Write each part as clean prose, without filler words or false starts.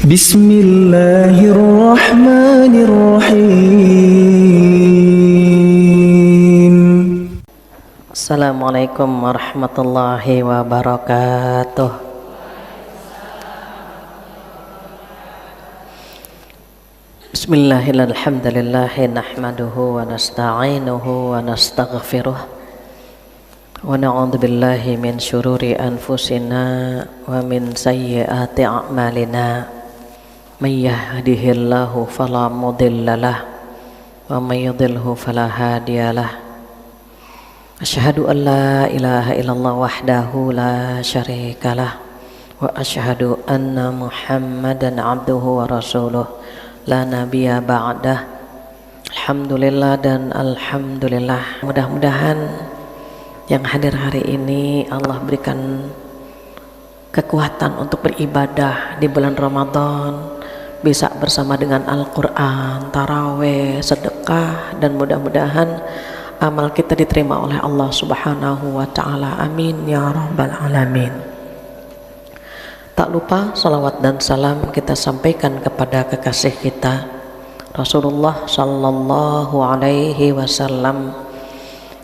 Bismillahirrahmanirrahim. Assalamualaikum warahmatullahi wabarakatuh. Bismillahirrahmanirrahim. Nahmaduhu wa nasta'inuhu wa nastaghfiruh wa na'udzu billahi min syururi anfusina wa min sayyiati a'malina. May yahdihillahu fala mudhillalah wa may yudhlilhu fala hadiyalah. Asyhadu an la ilaha illallah wahdahu la syarikalah wa asyhadu anna Muhammadan abduhu wa rasuluh la nabiyya ba'dah. Alhamdulillah dan alhamdulillah. Mudah-mudahan yang hadir hari ini Allah berikan kekuatan untuk beribadah di bulan Ramadan, bisa bersama dengan Al-Quran, taraweh, sedekah, dan mudah-mudahan amal kita diterima oleh Allah Subhanahu wa ta'ala. Amin ya rabbal alamin. Tak lupa salawat dan salam kita sampaikan kepada kekasih kita Rasulullah sallallahu alaihi wasallam,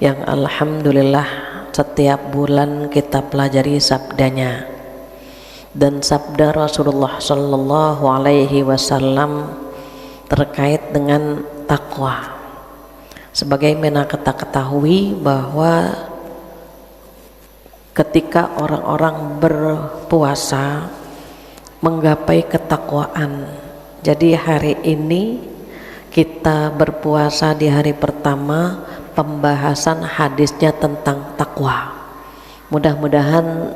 yang alhamdulillah setiap bulan kita pelajari sabdanya. Dan sabda Rasulullah sallallahu alaihi wasallam terkait dengan takwa. Sebagaimana kita ketahui bahwa ketika orang-orang berpuasa menggapai ketakwaan. Jadi hari ini kita berpuasa di hari pertama, pembahasan hadisnya tentang takwa. Mudah-mudahan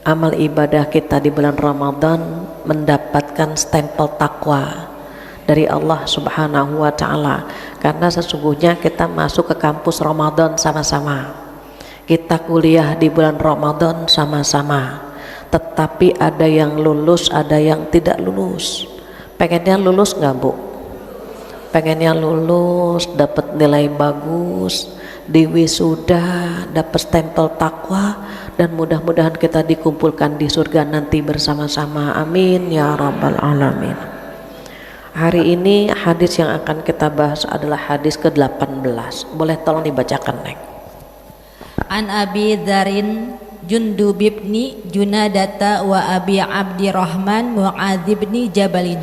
amal ibadah kita di bulan Ramadan mendapatkan stempel takwa dari Allah Subhanahu wa ta'ala, karena sesungguhnya kita masuk ke kampus Ramadan sama-sama, kita kuliah di bulan Ramadan sama-sama, tetapi ada yang lulus, ada yang tidak lulus. Pengennya lulus nggak Bu? Pengennya lulus, dapat nilai bagus, di wisuda, dapat stempel takwa, dan mudah-mudahan kita dikumpulkan di surga nanti bersama-sama. Amin ya rabbal alamin. Hari ini hadis yang akan kita bahas adalah hadis ke-18. Boleh tolong dibacakan, Neng? An Abi Dzarin Jundub ibni Junadata wa Abi Abdirrahman Mu'adz ibni Jabalin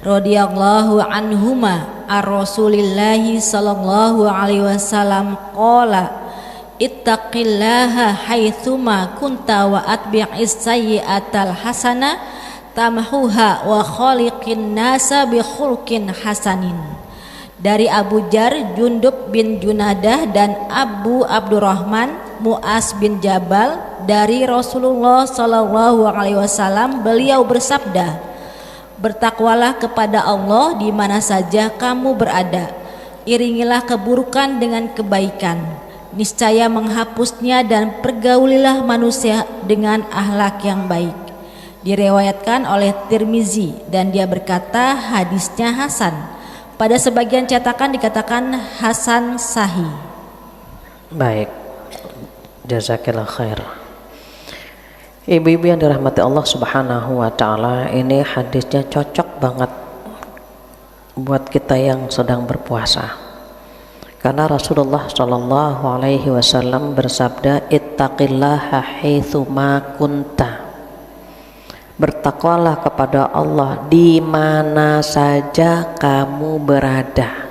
radhiyallahu anhuma ar-Rasulillahi sallallahu alaihi wasallam qala ittaqillaha haitsuma kunta wa atbi'is sayyi'atal hasana tamhuha wa khaliqin nasa bi khulqin hasanin. Dari Abu Jar Jundub bin Junadah dan Abu Abdurrahman Mu'adz bin Jabal dari Rasulullah sallallahu alaihi wasallam, beliau bersabda, bertakwalah kepada Allah di mana saja kamu berada, iringilah keburukan dengan kebaikan, niscaya menghapusnya, dan pergaulilah manusia dengan akhlak yang baik. Diriwayatkan oleh Tirmizi dan dia berkata hadisnya hasan. Pada sebagian cetakan dikatakan hasan sahih. Baik, jazakillah khair. Ibu-ibu yang dirahmati Allah Subhanahu wa ta'ala, ini hadisnya cocok banget buat kita yang sedang berpuasa, karena Rasulullah sallallahu alaihi wasallam bersabda, ittaqillaha haitsuma kunta, bertakwalah kepada Allah di mana saja kamu berada.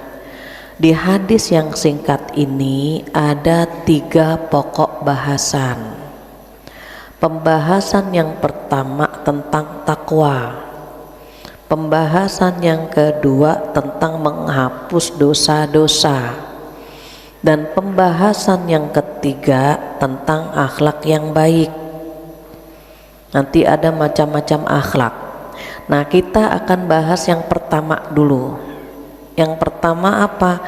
Di hadis yang singkat ini ada 3 pokok bahasan. Pembahasan yang pertama tentang takwa, pembahasan yang kedua tentang menghapus dosa-dosa, dan pembahasan yang ketiga tentang akhlak yang baik. Nanti ada macam-macam akhlak. Nah, kita akan bahas yang pertama dulu. Yang pertama apa?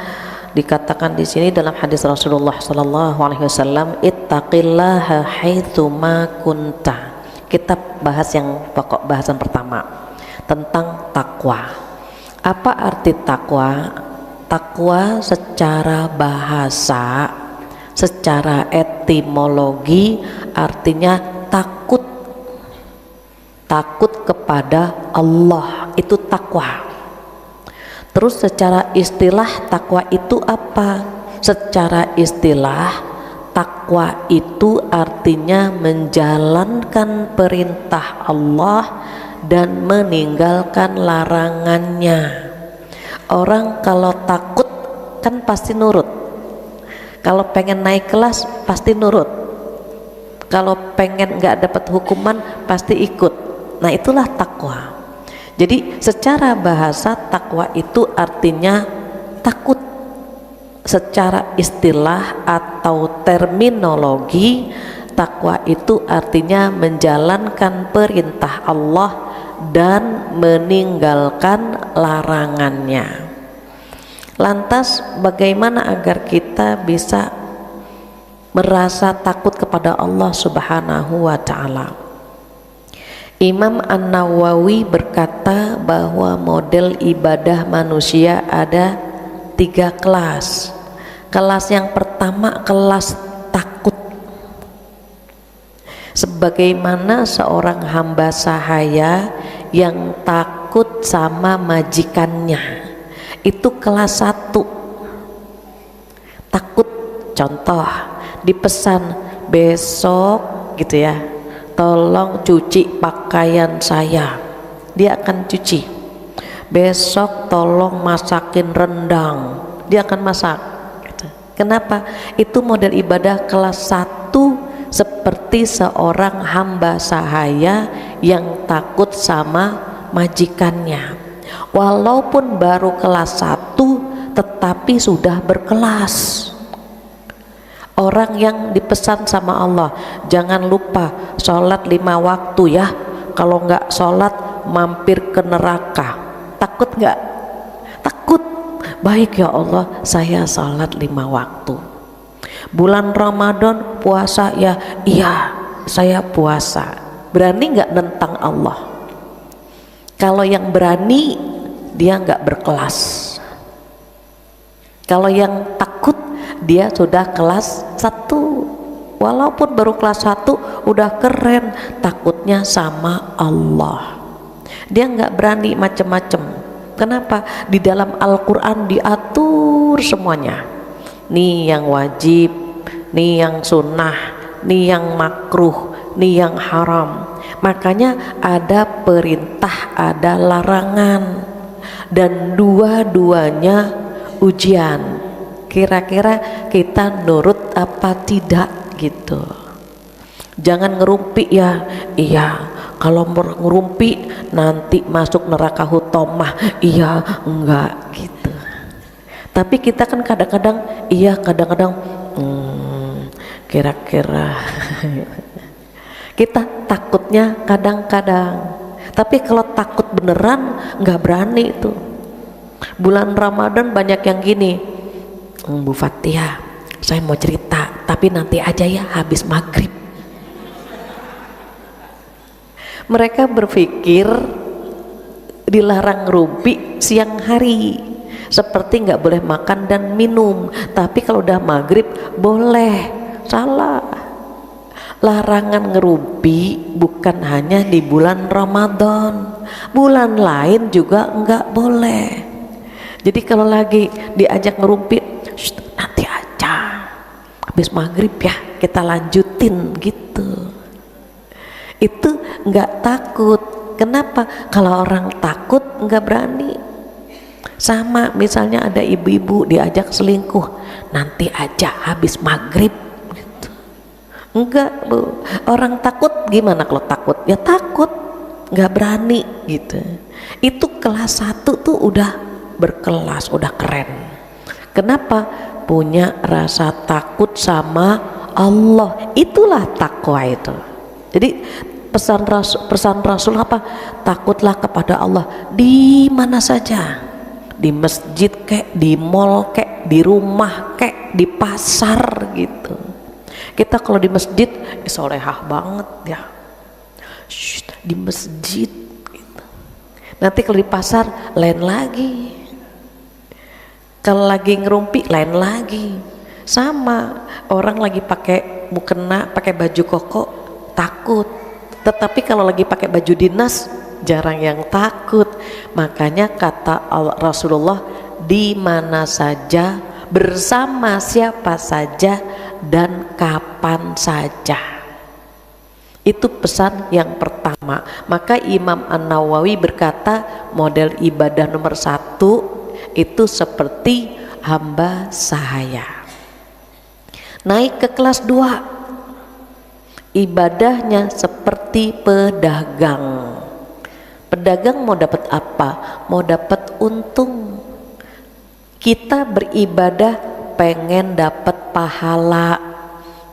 Dikatakan di sini dalam hadis Rasulullah sallallahu alaihi wasallam, ittaqillaha haitsuma kunta. Kita bahas yang pokok bahasan pertama tentang takwa. Apa arti takwa? Takwa secara bahasa, secara etimologi artinya takut takut kepada Allah, itu takwa. Terus secara istilah takwa itu apa? Secara istilah takwa itu artinya menjalankan perintah Allah dan meninggalkan larangannya. Orang kalau takut kan pasti nurut. Kalau pengen naik kelas pasti nurut. Kalau pengen nggak dapat hukuman pasti ikut. Nah, itulah takwa. Jadi secara bahasa takwa itu artinya takut. Secara istilah atau terminologi, takwa itu artinya menjalankan perintah Allah dan meninggalkan larangannya. Lantas bagaimana agar kita bisa merasa takut kepada Allah Subhanahu wa ta'ala? Imam An-Nawawi berkata bahwa model ibadah manusia ada 3 kelas. Kelas yang pertama kelas takut. Sebagaimana seorang hamba sahaya yang takut sama majikannya, itu kelas 1. Takut, contoh dipesan besok gitu ya, tolong cuci pakaian saya, dia akan cuci. Besok tolong masakin rendang, dia akan masak. Kenapa? Itu model ibadah kelas 1, seperti seorang hamba sahaya yang takut sama majikannya. Walaupun baru kelas 1 tetapi sudah berkelas. Orang yang dipesan sama Allah, jangan lupa sholat 5 waktu ya, kalau nggak sholat mampir ke neraka. Takut nggak? Takut. Baik ya Allah, saya sholat 5 waktu. Bulan Ramadan puasa ya, iya saya puasa. Berani nggak nentang Allah? Kalau yang berani dia nggak berkelas. Kalau yang takut dia sudah kelas 1. Walaupun baru kelas 1 udah keren, takutnya sama Allah. Dia nggak berani macem-macem. Kenapa? Di dalam Al-Quran diatur semuanya. Nih yang wajib, nih yang sunnah, nih yang makruh, nih yang haram. Makanya ada perintah, ada larangan, dan dua-duanya ujian. Kira-kira kita nurut apa tidak gitu. Jangan ngerumpi ya, iya kalau ngerumpi nanti masuk neraka hutomah, iya enggak gitu. Tapi kita kan kadang-kadang iya, kadang-kadang kira-kira kita takutnya kadang-kadang. Tapi kalau takut beneran nggak berani itu. Bulan Ramadan banyak yang gini, Bu Fatia, saya mau cerita tapi nanti aja ya habis maghrib. Mereka berpikir dilarang ngerumpi siang hari, seperti nggak boleh makan dan minum, tapi kalau udah maghrib boleh. Salah. Larangan ngerumpi bukan hanya di bulan Ramadan, bulan lain juga nggak boleh. Jadi kalau lagi diajak ngerumpi, nanti aja habis maghrib ya kita lanjutin gitu. Itu nggak takut. Kenapa? Kalau orang takut nggak berani. Sama misalnya ada ibu-ibu diajak selingkuh, nanti aja habis maghrib gitu. Enggak Bu, orang takut gimana kalau takut? Ya takut, nggak berani gitu. Itu kelas 1 tuh udah berkelas, udah keren. Kenapa? Punya rasa takut sama Allah. Itulah takwa itu. Jadi pesan Rasul apa? Takutlah kepada Allah di mana saja, di masjid kek, di mall kek, di rumah kek, di pasar gitu. Kita kalau di masjid solehah banget ya, di masjid gitu. Nanti kalau di pasar lain lagi, kalau lagi ngerumpi lain lagi. Sama orang lagi pakai mukena, pakai baju koko, takut. Tetapi kalau lagi pakai baju dinas jarang yang takut. Makanya kata Rasulullah, di mana saja, bersama siapa saja, dan kapan saja. Itu pesan yang pertama. Maka Imam An-Nawawi berkata model ibadah nomor 1 itu seperti hamba sahaya. Naik ke kelas 2, ibadahnya seperti pedagang. Pedagang mau dapat apa? Mau dapat untung. Kita beribadah pengen dapat pahala,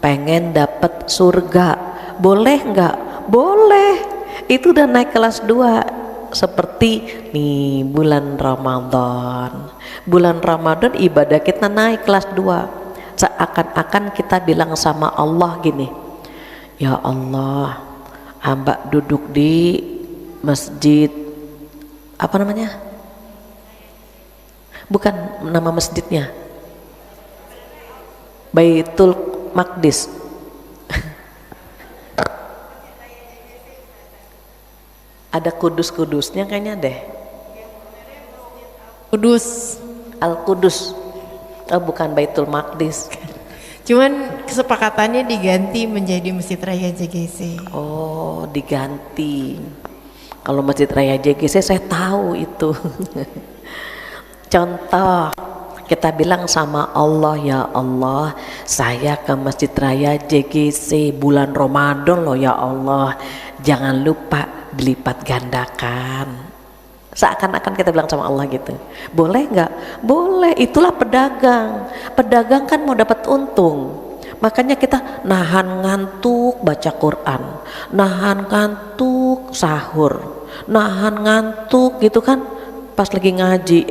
pengen dapat surga. Boleh nggak? Boleh. Itu udah naik kelas 2. Seperti nih bulan Ramadan. Bulan Ramadan ibadah kita naik kelas 2. Seakan-akan kita bilang sama Allah gini, ya Allah, hamba duduk di masjid, apa namanya? Bukan nama masjidnya, Baitul Maqdis. Ada kudus-kudusnya kayaknya deh. Kudus. Al-Qudus. Oh, bukan Baitul Maqdis. Cuman kesepakatannya diganti menjadi Masjid Raya JGC. Oh, diganti. Kalau Masjid Raya JGC saya tahu itu. Contoh, kita bilang sama Allah, ya Allah, saya ke Masjid Raya JGC bulan Ramadan loh ya Allah. Jangan lupa dilipat gandakan. Seakan-akan kita bilang sama Allah gitu. Boleh nggak? Boleh. Itulah pedagang. Pedagang kan mau dapat untung. Makanya kita nahan ngantuk baca Quran, nahan ngantuk sahur, nahan ngantuk gitu kan pas lagi ngaji.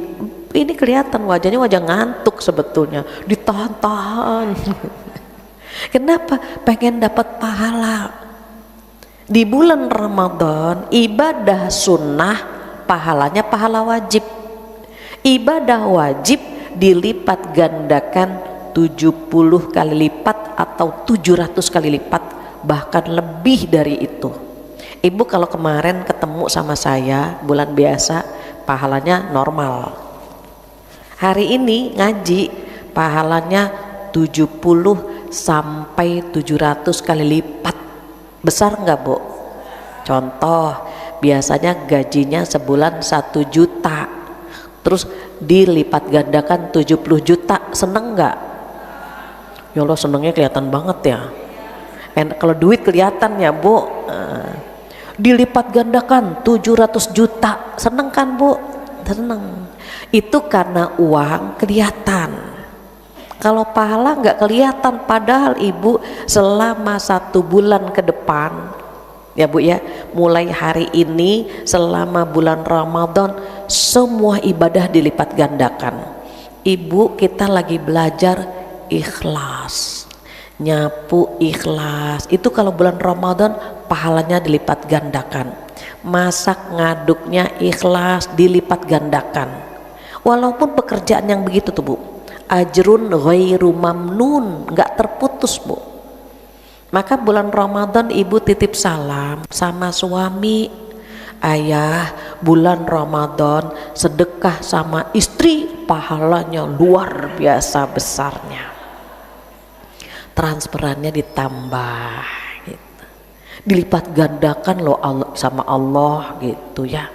Ini kelihatan wajahnya wajah ngantuk sebetulnya, ditahan-tahan. Kenapa? Pengen dapat pahala. Di bulan Ramadan ibadah sunnah pahalanya pahala wajib. Ibadah wajib dilipat gandakan 70 kali lipat atau 700 kali lipat, bahkan lebih dari itu. Ibu kalau kemarin ketemu sama saya bulan biasa pahalanya normal. Hari ini ngaji pahalanya 70 sampai 700 kali lipat. Besar nggak Bu? Contoh, biasanya gajinya sebulan 1 juta, terus dilipat gandakan 70 juta, seneng nggak? Ya Allah, senengnya kelihatan banget ya. Kalau duit kelihatan ya Bu. Dilipat gandakan 700 juta, seneng kan Bu? Seneng. Itu karena uang kelihatan. Kalau pahala nggak kelihatan, padahal ibu selama 1 bulan ke depan ya Bu ya, mulai hari ini selama bulan Ramadan semua ibadah dilipat gandakan. Ibu kita lagi belajar ikhlas, nyapu ikhlas. Itu kalau bulan Ramadan pahalanya dilipat gandakan. Masak ngaduknya ikhlas dilipat gandakan. Walaupun pekerjaan yang begitu tuh Bu, ajrun ghairu mamnun, nggak terputus Bu. Maka bulan Ramadan ibu titip salam sama suami, ayah bulan Ramadan sedekah sama istri pahalanya luar biasa besarnya, transferannya ditambah gitu, dilipat gandakan loh sama Allah gitu ya.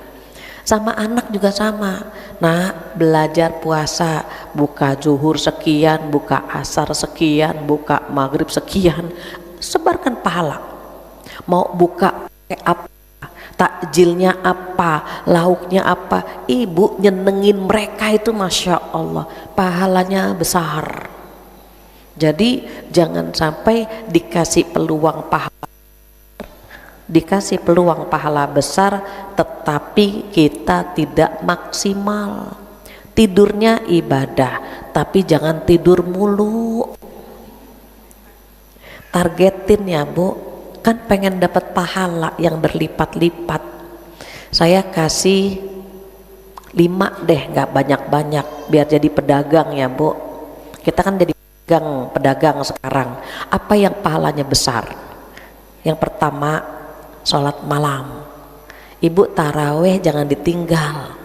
Sama anak juga sama. Nah, belajar puasa, buka zuhur sekian, buka asar sekian, buka maghrib sekian, sebarkan pahala. Mau buka pakai apa, takjilnya apa, lauknya apa, ibu nyenengin mereka itu masya Allah, pahalanya besar. Jadi jangan sampai dikasih peluang pahala besar tetapi kita tidak maksimal. Tidurnya ibadah tapi jangan tidur mulu. Targetin ya Bu, kan pengen dapat pahala yang berlipat-lipat. Saya kasih 5 deh, nggak banyak-banyak, biar jadi pedagang ya Bu. Kita kan jadi pedagang sekarang. Apa yang pahalanya besar? Yang pertama, sholat malam. Ibu taraweh jangan ditinggal.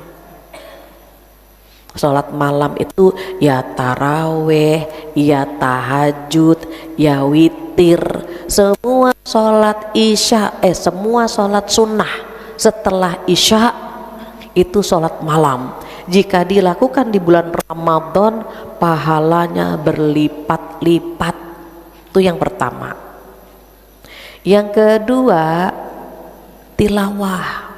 Sholat malam itu ya taraweh, ya tahajud, ya witir, semua sholat isya, semua sholat sunnah setelah isya itu sholat malam. Jika dilakukan di bulan Ramadan, pahalanya berlipat-lipat. Itu yang pertama. Yang kedua, tilawah,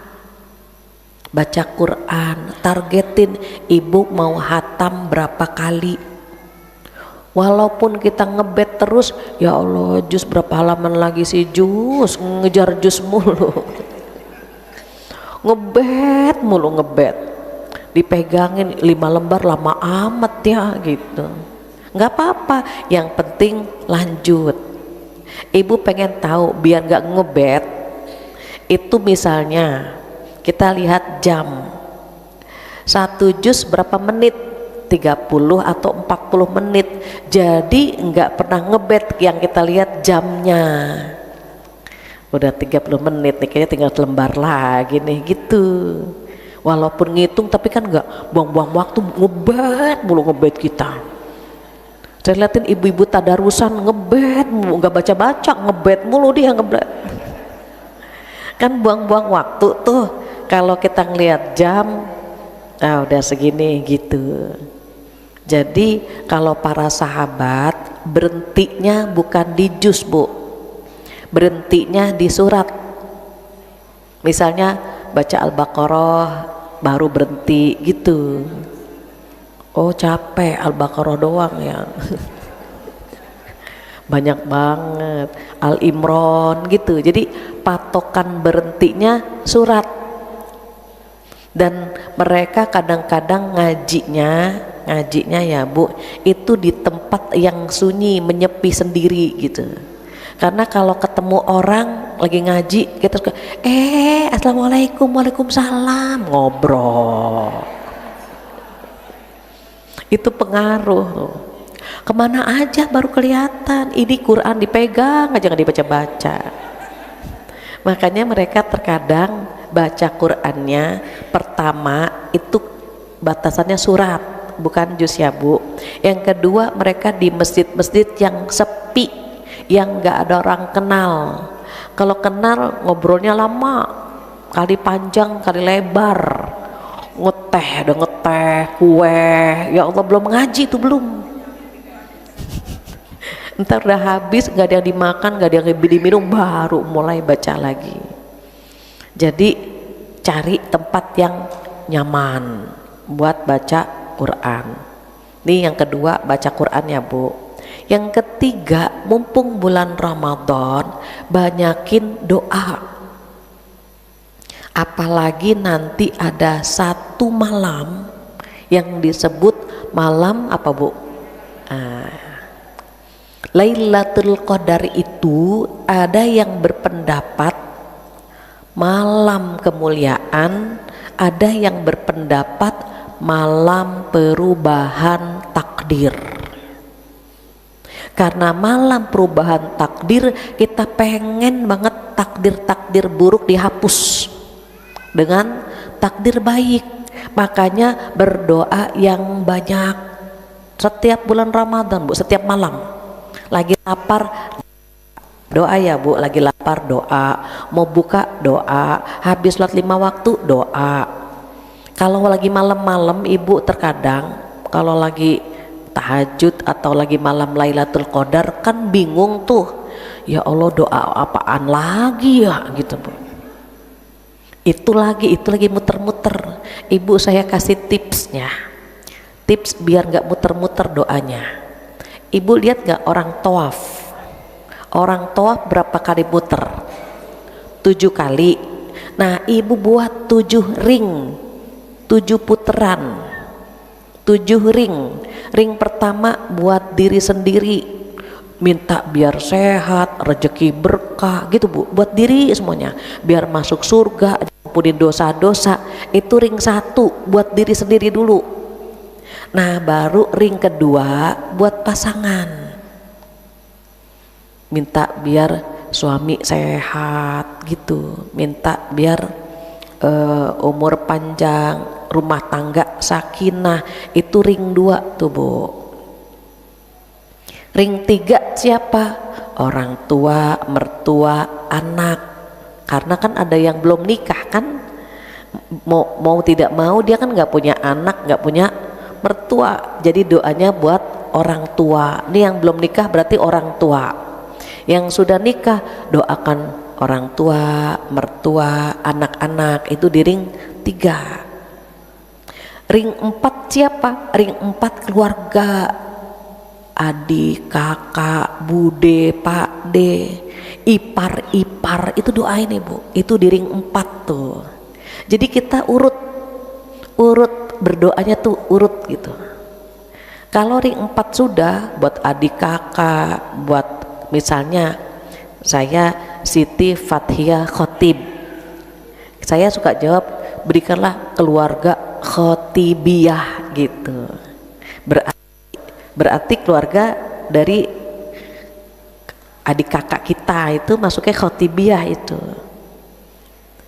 baca Quran. Targetin ibu mau hatam berapa kali. Walaupun kita ngebet terus, ya Allah jus berapa halaman lagi sih jus, ngejar jus mulu. Ngebet mulu, ngebet, dipegangin 5 lembar lama amat ya gitu. Nggak apa-apa, yang penting lanjut. Ibu pengen tahu biar nggak ngebet itu, misalnya kita lihat jam, 1 juz berapa menit, 30 atau 40 menit. Jadi nggak pernah ngebet, yang kita lihat jamnya udah 30 menit nih, kayaknya tinggal lembar lagi nih gitu. Walaupun ngitung tapi kan nggak buang-buang waktu, ngebet mulu, ngebet kita. Saya liatin ibu-ibu tadarusan ngebet mulu, nggak baca-baca, ngebet mulu dia, ngebet. Kan buang-buang waktu tuh kalau kita ngelihat jam, udah segini gitu. Jadi kalau para sahabat berhentinya bukan di juz bu, berhentinya di surat. Misalnya baca Al-Baqarah baru berhenti gitu. Oh capek, Al-Baqarah doang ya. Banyak banget, Al-Imran gitu. Jadi patokan berhentinya surat. Dan mereka kadang-kadang ngajinya ya bu, itu di tempat yang sunyi, menyepi sendiri gitu. Karena kalau ketemu orang lagi ngaji, kita suka assalamualaikum, waalaikumsalam, ngobrol. Itu pengaruh tuh. Kemana aja baru kelihatan, ini Quran dipegang aja nggak dibaca-baca. Makanya mereka terkadang baca Qurannya pertama itu batasannya surat, bukan juz ya bu. Yang kedua, mereka di masjid-masjid yang sepi, yang nggak ada orang kenal. Kalau kenal ngobrolnya lama, kali panjang kali lebar, ngeteh kue, ya Allah belum ngaji tuh belum. Ntar udah habis, nggak ada yang dimakan, nggak ada yang diminum, baru mulai baca lagi. Jadi cari tempat yang nyaman buat baca Quran. Ini yang kedua, baca Quran ya bu. Yang ketiga, mumpung bulan Ramadan, banyakin doa. Apalagi nanti ada satu malam yang disebut malam apa bu? Lailatul Qadar. Itu ada yang berpendapat malam kemuliaan, ada yang berpendapat malam perubahan takdir. Karena malam perubahan takdir, kita pengen banget takdir-takdir buruk dihapus dengan takdir baik. Makanya berdoa yang banyak setiap bulan Ramadan bu, setiap malam. Lagi lapar doa ya bu, lagi lapar doa, mau buka doa, habis sholat 5 waktu doa. Kalau lagi malam-malam ibu terkadang kalau lagi tahajud atau lagi malam Lailatul Qadar kan bingung tuh, ya Allah doa apaan lagi ya gitu bu. Itu lagi muter-muter. Ibu saya kasih tipsnya, tips biar nggak muter-muter doanya. Ibu lihat nggak orang tawaf? Orang tawaf berapa kali muter? 7 kali. Nah ibu buat 7 ring, 7 puteran, 7 ring. Ring pertama buat diri sendiri, minta biar sehat, rezeki berkah gitu bu, buat diri semuanya, biar masuk surga, ampunin dosa-dosa. Itu ring 1 buat diri sendiri dulu. Nah baru ring kedua buat pasangan, minta biar suami sehat gitu, minta biar umur panjang, rumah tangga sakinah. Itu ring 2 tuh Bu. Ring 3 siapa? Orang tua, mertua, anak. Karena kan ada yang belum nikah kan, mau tidak mau dia kan nggak punya anak, nggak punya mertua, jadi doanya buat orang tua. Ini yang belum nikah berarti orang tua. Yang sudah nikah doakan orang tua, mertua, anak-anak. Itu di ring 3. Ring 4 siapa? Ring 4 keluarga, adik, kakak, bude, pakde, ipar, itu doain Ibu. Itu di ring 4 tuh. Jadi kita urut berdoanya tuh urut gitu. Kalau ring 4 sudah, buat adik kakak, buat misalnya saya Siti Fathia Khotib, saya suka jawab berikanlah keluarga khotibiyah gitu. Berarti keluarga dari adik kakak kita itu masuknya khotibiyah itu.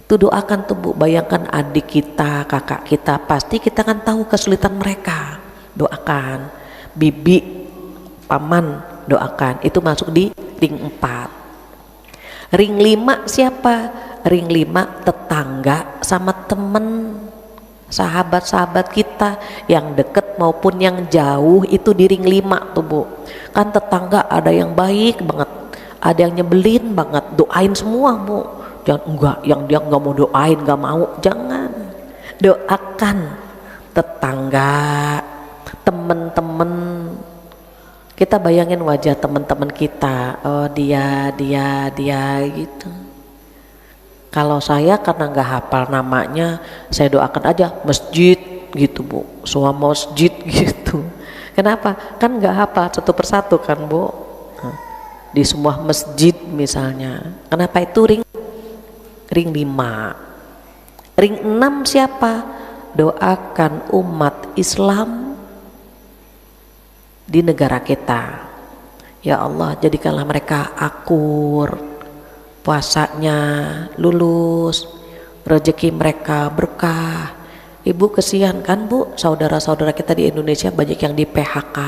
Tuh doakan tuh Bu, bayangkan adik kita, kakak kita, pasti kita kan tahu kesulitan mereka. Doakan. Bibi, paman, doakan. Itu masuk di ring 4. Ring 5 siapa? Ring 5 tetangga sama temen, sahabat-sahabat kita yang deket maupun yang jauh. Itu di ring 5 tuh Bu. Kan tetangga ada yang baik banget, ada yang nyebelin banget, doain semua Bu. Jangan enggak, yang dia nggak mau doain, nggak mau, jangan. Doakan tetangga, temen-temen. Kita bayangin wajah teman-teman kita, oh dia gitu. Kalau saya karena nggak hafal namanya, saya doakan aja masjid gitu Bu, semua masjid gitu. Kenapa? Kan nggak hafal satu persatu kan Bu, di semua masjid misalnya. Kenapa itu ring 5. Ring 6 siapa? Doakan umat Islam di negara kita. Ya Allah, jadikanlah mereka akur, puasanya lulus, rezeki mereka berkah. Ibu kesian kan Bu, saudara-saudara kita di Indonesia banyak yang di PHK,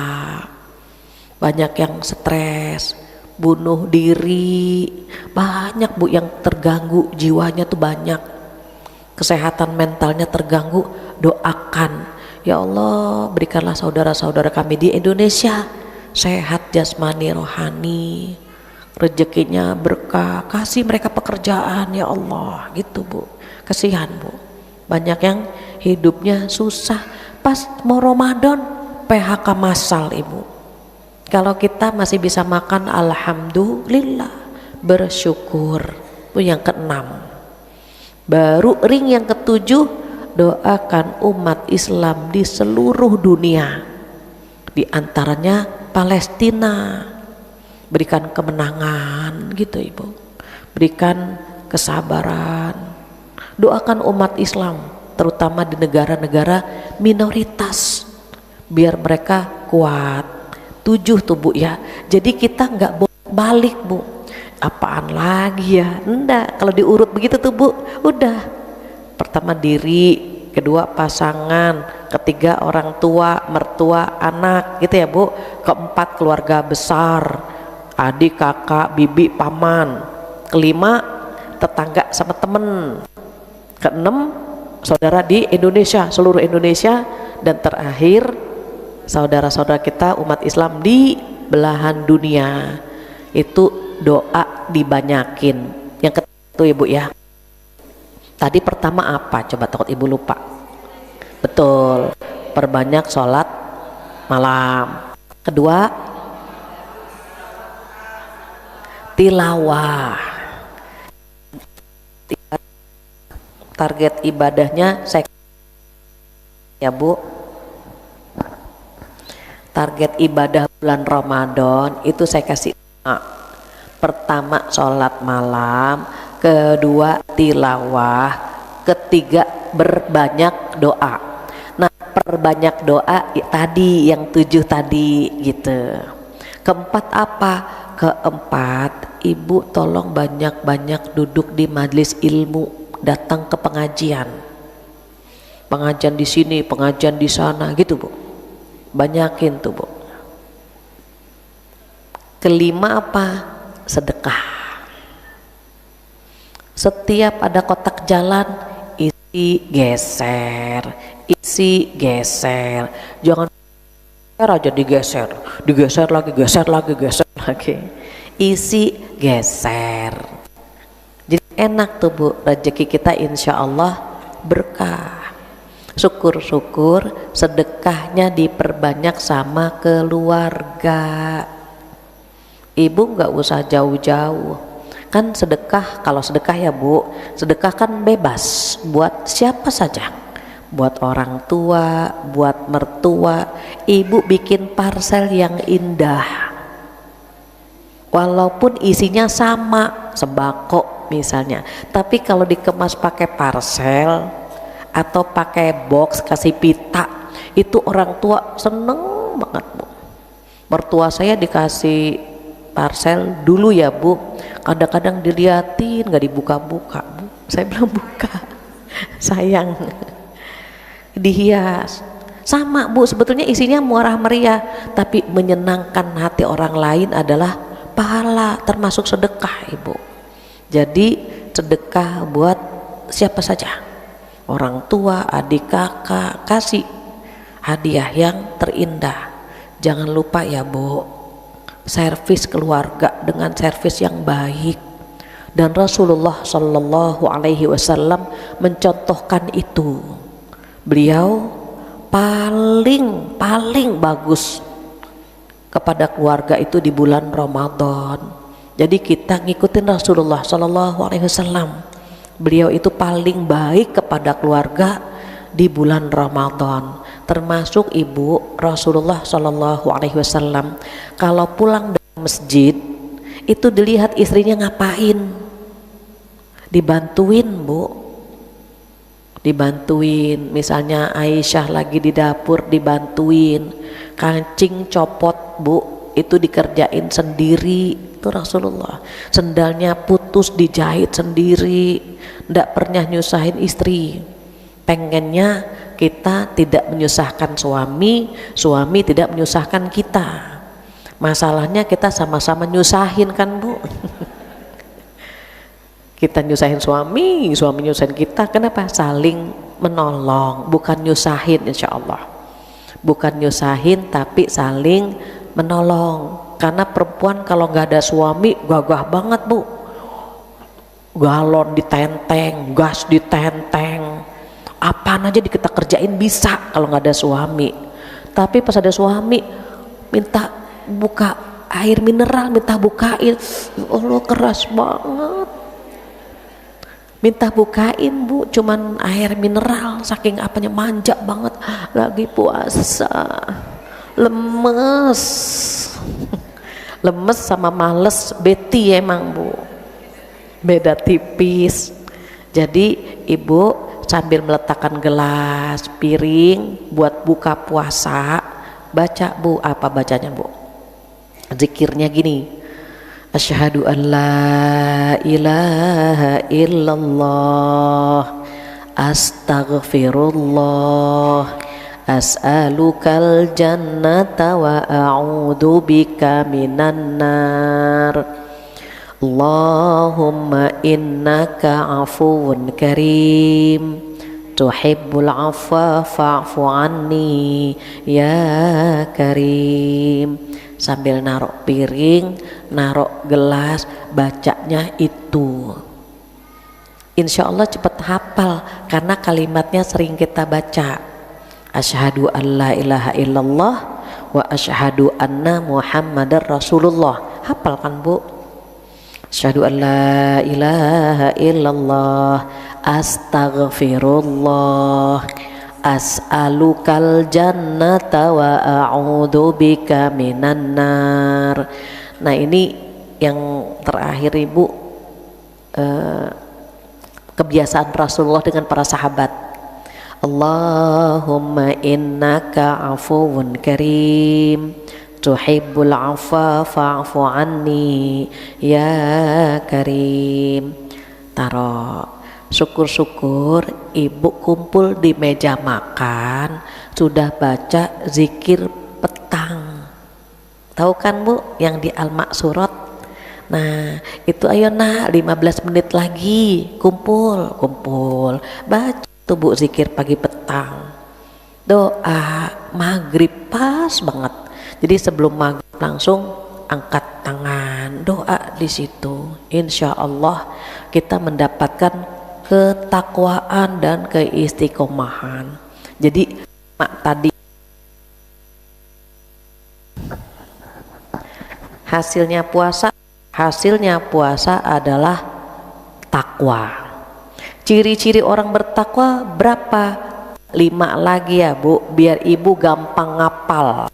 banyak yang stres, bunuh diri, banyak Bu yang terganggu jiwanya tuh banyak, kesehatan mentalnya terganggu. Doakan, ya Allah berikanlah saudara-saudara kami di Indonesia sehat jasmani rohani, rezekinya berkah, kasih mereka pekerjaan ya Allah gitu Bu. Kesian Bu, banyak yang hidupnya susah, pas mau Ramadan PHK massal Ibu. Kalau kita masih bisa makan, alhamdulillah, bersyukur. Itu yang ke-6. Baru ring yang ke-7, doakan umat Islam di seluruh dunia, di antaranya Palestina. Berikan kemenangan gitu Ibu, berikan kesabaran. Doakan umat Islam terutama di negara-negara minoritas biar mereka kuat. 7 tuh Bu ya. Jadi kita nggak balik Bu, apaan lagi ya, enggak. Kalau diurut begitu tuh Bu, udah pertama diri, kedua pasangan, ketiga orang tua, mertua, anak gitu ya Bu. Keempat keluarga besar, adik, kakak, bibi, paman. Kelima tetangga sama temen. Keenam saudara di Indonesia, seluruh Indonesia. Dan terakhir saudara-saudara kita umat Islam di belahan dunia. Itu doa dibanyakin. Yang ketiga Ibu ya, tadi pertama apa? Coba takut Ibu lupa. Betul, perbanyak sholat malam. Kedua, tilawah. Target ibadahnya saya ya Bu, target ibadah bulan Ramadan itu saya kasih pertama sholat malam, kedua tilawah, ketiga berbanyak doa. Nah perbanyak doa tadi yang 7 tadi gitu. Keempat apa? keempat, ibu tolong banyak-banyak duduk di majelis ilmu, datang ke pengajian. Pengajian di sini, pengajian di sana gitu Bu. Banyakin tuh Bu. Kelima apa? Sedekah. Setiap ada kotak jalan, isi geser, isi geser. Jangan aja digeser, digeser lagi, geser lagi, geser lagi. Isi geser. Jadi enak tuh Bu, rezeki kita insya Allah berkah. Syukur-syukur sedekahnya diperbanyak sama keluarga. Ibu nggak usah jauh-jauh, kan sedekah, kalau sedekah ya Bu, sedekah kan bebas buat siapa saja, buat orang tua, buat mertua. Ibu bikin parcel yang indah, walaupun isinya sama, sembako misalnya, tapi kalau dikemas pakai parcel atau pakai box kasih pita, itu orang tua seneng banget Bu. Mertua saya dikasih parcel dulu ya Bu, kadang-kadang diliatin nggak dibuka-buka Bu. Saya bilang buka, sayang, dihias. Sama Bu, sebetulnya isinya murah meriah, tapi menyenangkan hati orang lain adalah pahala, termasuk sedekah Ibu. Jadi sedekah buat siapa saja, orang tua, adik, kakak, kasih hadiah yang terindah. Jangan lupa ya Bu, servis keluarga dengan servis yang baik. Dan Rasulullah Shallallahu Alaihi Wasallam mencontohkan itu. Beliau paling bagus kepada keluarga itu di bulan Ramadan. Jadi kita ngikutin Rasulullah Shallallahu Alaihi Wasallam. Beliau itu paling baik kepada keluarga di bulan Ramadan. Termasuk Ibu, Rasulullah Shallallahu Alaihi Wasallam kalau pulang dari masjid itu dilihat istrinya ngapain, dibantuin Bu, dibantuin. Misalnya Aisyah lagi di dapur dibantuin, kancing copot Bu, itu dikerjain sendiri. Itu Rasulullah. Sendalnya putus dijahit sendiri, ndak pernah nyusahin istri. Pengennya kita tidak menyusahkan suami, suami tidak menyusahkan kita. Masalahnya kita sama-sama nyusahin kan Bu. Kita nyusahin suami, suami nyusahin kita. Kenapa? Saling menolong, bukan nyusahin insya Allah. Bukan nyusahin tapi saling menolong. Karena perempuan kalau nggak ada suami gagah banget Bu. Galon ditenteng, gas ditenteng, apaan aja kita kerjain bisa kalau nggak ada suami. Tapi pas ada suami minta buka air mineral, minta bukain, ya Allah keras banget. Minta bukain Bu, cuman air mineral, saking apanya, manja banget. Lagi puasa, lemes. Lemes sama males beti emang Bu, beda tipis. Jadi Ibu sambil meletakkan gelas, piring buat buka puasa, baca Bu. Apa bacanya Bu? Zikirnya gini, asyhadu an la ilaha illallah, astaghfirullah, as'alukal jannata wa a'udzu bika minan nar, Allahumma innaka afuwun karim, tuhibbul afwa fa'fu anni ya karim. Sambil narok piring, narok gelas, bacanya itu. Insya Allah cepat hafal karena kalimatnya sering kita baca. Asyhadu an la ilaha illallah wa asyhadu anna Muhammadar Rasulullah. Hafal kan Bu? Asyhadu an la ilaha illallah, astaghfirullah, as'alukal jannata wa a'udzu bika minan nar. Nah ini yang terakhir Ibu, kebiasaan Rasulullah dengan para sahabat. Allahumma innaka afuwun karim, tuhibbul afwa fa'fu anni ya karim. Taro, syukur-syukur ibu kumpul di meja makan sudah baca zikir petang. Tahu kan Bu yang di Al-Ma'surat? Nah itu ayo nak 15 menit lagi kumpul baca tuh Bu zikir pagi petang, doa maghrib pas banget. Jadi sebelum maghrib langsung angkat tangan doa di situ. Insya Allah kita mendapatkan ketakwaan dan keistiqomahan. Jadi tadi hasilnya puasa adalah takwa. Ciri-ciri orang bertakwa berapa? 5 lagi ya Bu, biar ibu gampang ngapal.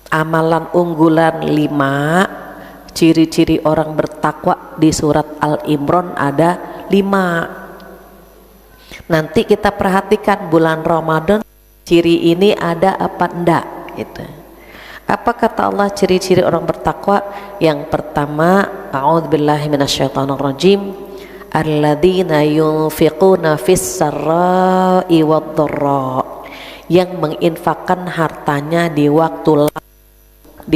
Amalan unggulan 5, ciri-ciri orang bertakwa di surat Al-Imran ada 5. Nanti kita perhatikan bulan Ramadan ciri ini ada apa enggak gitu. Apa kata Allah ciri-ciri orang bertakwa? Yang pertama, a'udzubillahi minasyaitonirrajim, alladzina yunfiquna fis sarra'i wad-dharra, yang menginfakkan hartanya di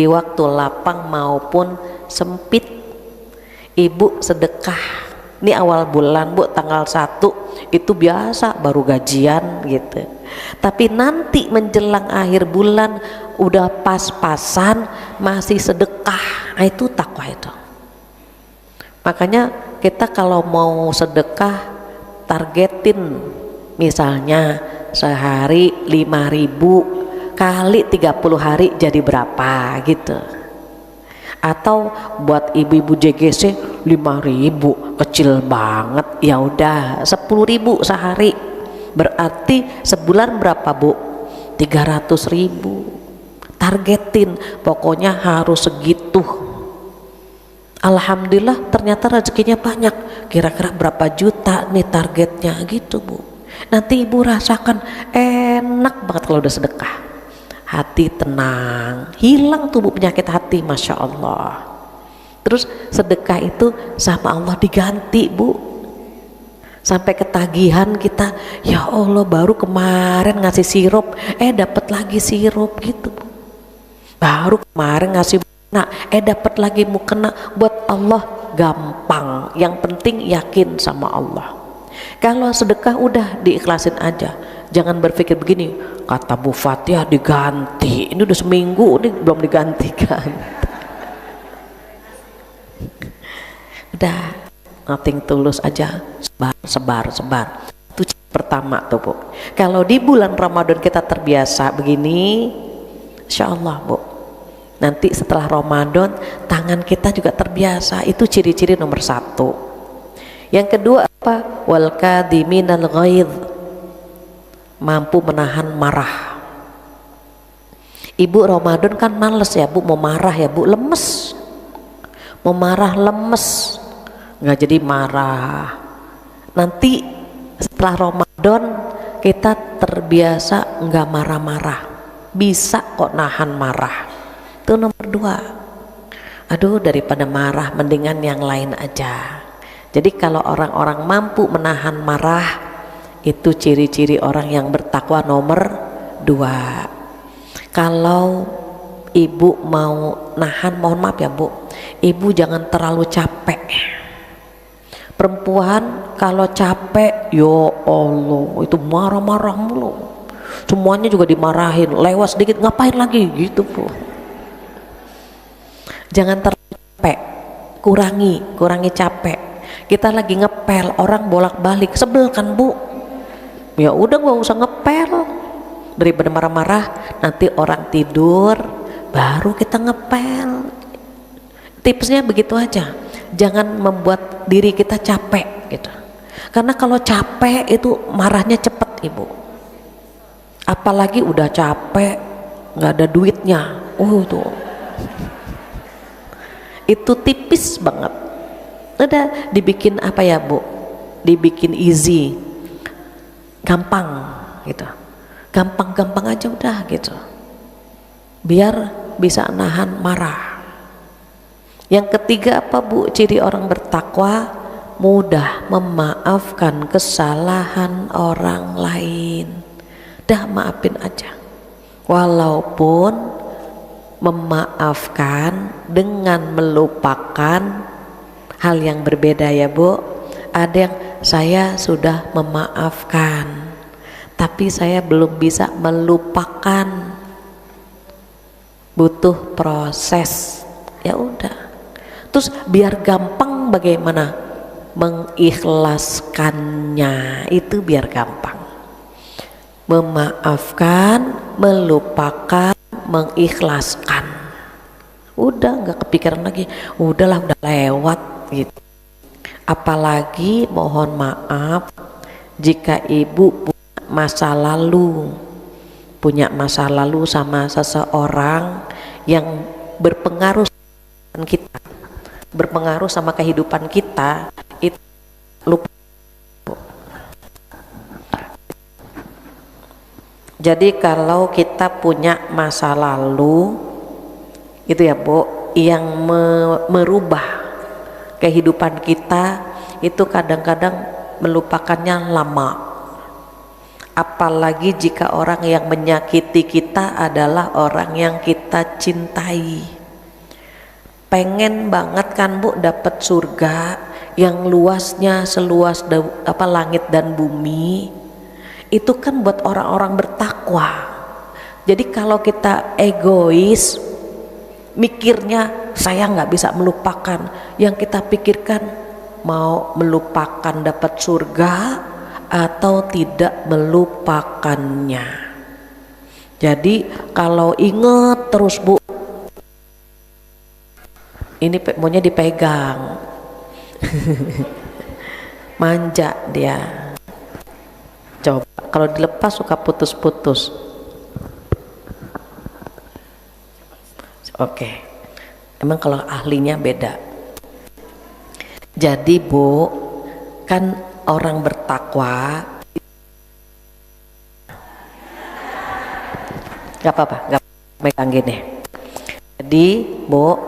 waktu lapang maupun sempit. Ibu sedekah ini awal bulan Bu, tanggal 1 itu biasa baru gajian gitu, tapi nanti menjelang akhir bulan udah pas-pasan masih sedekah. Nah, itu takwa itu. Makanya kita kalau mau sedekah targetin, misalnya sehari 5.000 kali 30 hari jadi berapa gitu. Atau buat ibu-ibu JGC 5.000 kecil banget, ya udah 10.000 sehari, berarti sebulan berapa Bu? 300.000. Targetin, pokoknya harus segitu. Alhamdulillah ternyata rezekinya banyak, kira-kira berapa juta nih targetnya gitu Bu. Nanti ibu rasakan enak banget kalau udah sedekah, hati tenang, hilang tuh Bu penyakit hati, Masya Allah. Terus sedekah itu sama Allah diganti Bu, sampai ketagihan kita, ya Allah baru kemarin ngasih sirup dapat lagi sirup gitu Bu. Baru kemarin ngasih mukena dapat lagi mukena. Buat Allah gampang, yang penting yakin sama Allah. Kalau sedekah udah diikhlasin aja, jangan berpikir begini, kata Bu Fatihah diganti, ini udah seminggu ini belum digantikan. Udah nothing tulus aja, sebar. Itu pertama tuh Bu. Kalau di bulan Ramadan kita terbiasa begini, insya Allah Bu, nanti setelah Ramadan tangan kita juga terbiasa. Itu ciri-ciri nomor 1. Yang kedua apa? Wal kadhiminal ghaidh, mampu menahan marah. Ibu Ramadan kan males ya Bu, mau marah ya Bu, lemes, mau marah lemes, nggak jadi marah. Nanti setelah Ramadan kita terbiasa nggak marah-marah, bisa kok nahan marah. Itu nomor 2. Aduh, daripada marah mendingan yang lain aja. Jadi kalau orang-orang mampu menahan marah, itu ciri-ciri orang yang bertakwa nomor 2. Kalau ibu mau nahan, mohon maaf ya Bu, ibu jangan terlalu capek. Perempuan kalau capek, ya Allah itu marah-marah mulu, semuanya juga dimarahin, lewat sedikit ngapain lagi gitu Bu. Jangan terlalu capek, kurangi capek. Kita lagi ngepel, orang bolak-balik, sebel kan Bu? Ya udah gak usah ngepel, daripada marah-marah nanti orang tidur baru kita ngepel. Tipsnya begitu aja, jangan membuat diri kita capek gitu. Karena kalau capek itu marahnya cepet Ibu. Apalagi udah capek nggak ada duitnya, tuh itu tipis banget. Udah dibikin apa ya Bu, dibikin easy, gampang gitu, gampang aja udah gitu. biar bisa nahan marah. Yang ketiga apa Bu ciri orang bertakwa? Mudah memaafkan kesalahan orang lain. Dah maafin aja, walaupun memaafkan dengan melupakan hal yang berbeda ya Bu. Ada yang saya sudah memaafkan tapi saya belum bisa melupakan, butuh proses. Ya udah, terus biar gampang bagaimana mengikhlaskannya, itu biar gampang. Memaafkan, melupakan, mengikhlaskan, udah nggak kepikiran lagi, udahlah udah lewat gitu. Apalagi mohon maaf jika ibu punya masa lalu sama seseorang yang berpengaruh sama kehidupan kita, itu lupa. Jadi kalau kita punya masa lalu itu ya Bu, yang merubah kehidupan kita, itu kadang-kadang melupakannya lama. Apalagi jika orang yang menyakiti kita adalah orang yang kita cintai. Pengen banget kan Bu dapat surga yang luasnya seluas langit dan bumi. Itu kan buat orang-orang bertakwa. Jadi kalau kita egois, mikirnya saya nggak bisa melupakan, yang kita pikirkan mau melupakan dapat surga atau tidak melupakannya. Jadi kalau inget terus Bu, ini maunya dipegang manja dia. Coba kalau dilepas suka putus-putus. Oke, emang kalau ahlinya beda. Jadi Bu, kan orang bertakwa, gak apa-apa, gak megang gini. Jadi Bu,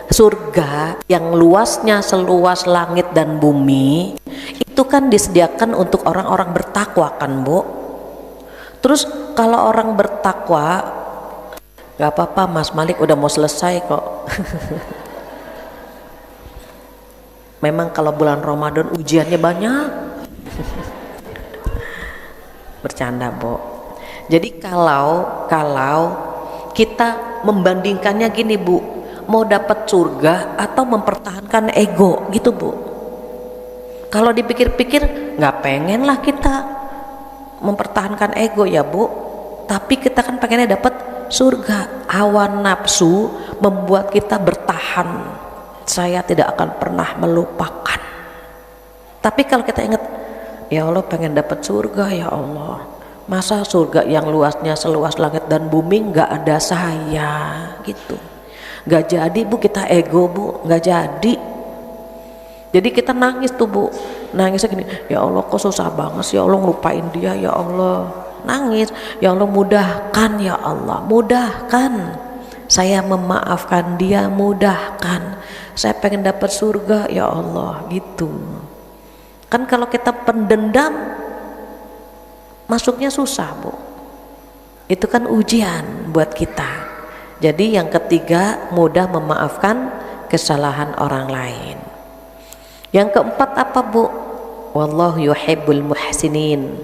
surga yang luasnya seluas langit dan bumi itu kan disediakan untuk orang-orang bertakwa kan Bu. Terus kalau orang bertakwa, gak apa-apa Mas Malik udah mau selesai kok. Memang kalau bulan Ramadan ujiannya banyak. Bercanda Bu. Jadi kalau kita membandingkannya gini Bu, mau dapat surga atau mempertahankan ego gitu Bu. Kalau dipikir-pikir nggak pengen lah kita mempertahankan ego ya Bu, tapi kita kan pengennya dapat surga. Hawa nafsu membuat kita bertahan, saya tidak akan pernah melupakan. Tapi kalau kita ingat, ya Allah pengen dapat surga ya Allah, masa surga yang luasnya seluas langit dan bumi nggak ada saya gitu. Nggak jadi Bu, kita ego Bu, nggak jadi. Jadi kita nangis tuh Bu, nangisnya gini, ya Allah kok susah banget sih ya Allah ngelupain dia ya Allah. Nangis, ya Allah mudahkan ya Allah, mudahkan saya memaafkan dia, mudahkan saya pengen dapat surga ya Allah gitu. Kan kalau kita pendendam masuknya susah Bu, itu kan ujian buat kita. Jadi yang ketiga, mudah memaafkan kesalahan orang lain. Yang keempat apa Bu? Wallahu yuhibbul muhsinin.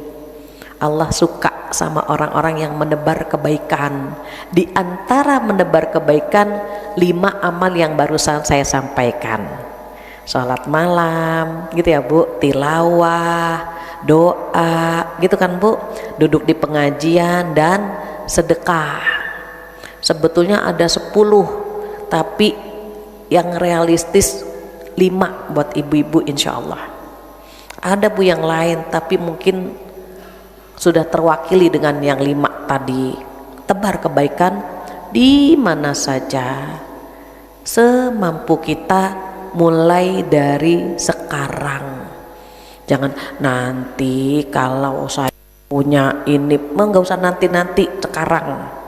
Allah suka sama orang-orang yang menebar kebaikan. Di antara menebar kebaikan 5 amal yang barusan saya sampaikan. Sholat malam gitu ya Bu, tilawah, doa gitu kan Bu, duduk di pengajian dan sedekah. Sebetulnya ada 10, tapi yang realistis 5 buat ibu-ibu insya Allah. Ada Bu yang lain, tapi mungkin sudah terwakili dengan yang 5 tadi. Tebar kebaikan di mana saja, semampu kita, mulai dari sekarang. Jangan nanti kalau saya punya ini, nggak usah nanti-nanti, sekarang.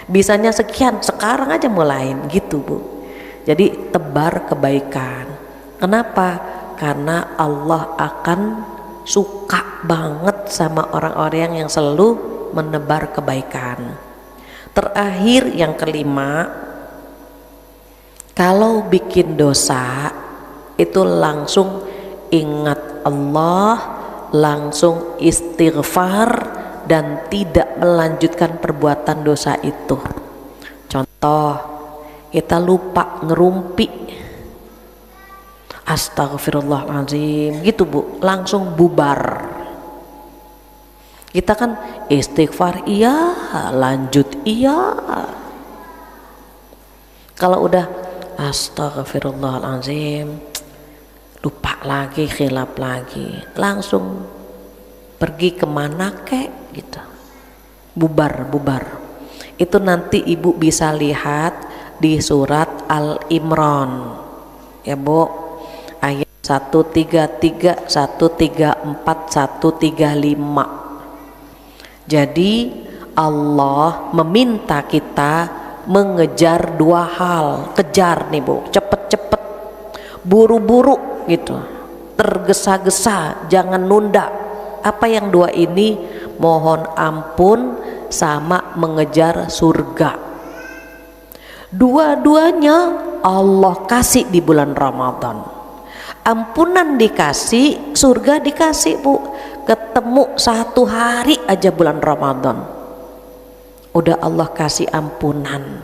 Bisanya sekian, sekarang aja mulain gitu Bu. Jadi tebar kebaikan. Kenapa? Karena Allah akan suka banget sama orang-orang yang selalu menebar kebaikan. Terakhir yang kelima, kalau bikin dosa itu langsung ingat Allah, langsung istighfar dan tidak melanjutkan perbuatan dosa itu. Contoh, kita lupa ngerumpi, astagfirullahaladzim gitu Bu, langsung bubar. Kita kan istighfar iya, lanjut iya. Kalau udah astagfirullahaladzim, lupa lagi, khilaf lagi, langsung pergi kemana kek gitu, bubar. Itu nanti Ibu bisa lihat di surat Al-Imran ya Bu, ayat 133, 134, 135. Jadi Allah meminta kita mengejar dua hal. Kejar nih Bu, cepet-cepet, buru-buru gitu, tergesa-gesa, jangan nunda. Apa yang dua ini? Mohon ampun sama mengejar surga. Dua-duanya Allah kasih di bulan Ramadan. Ampunan dikasih, surga dikasih Bu. Ketemu 1 hari aja bulan Ramadan, udah Allah kasih ampunan,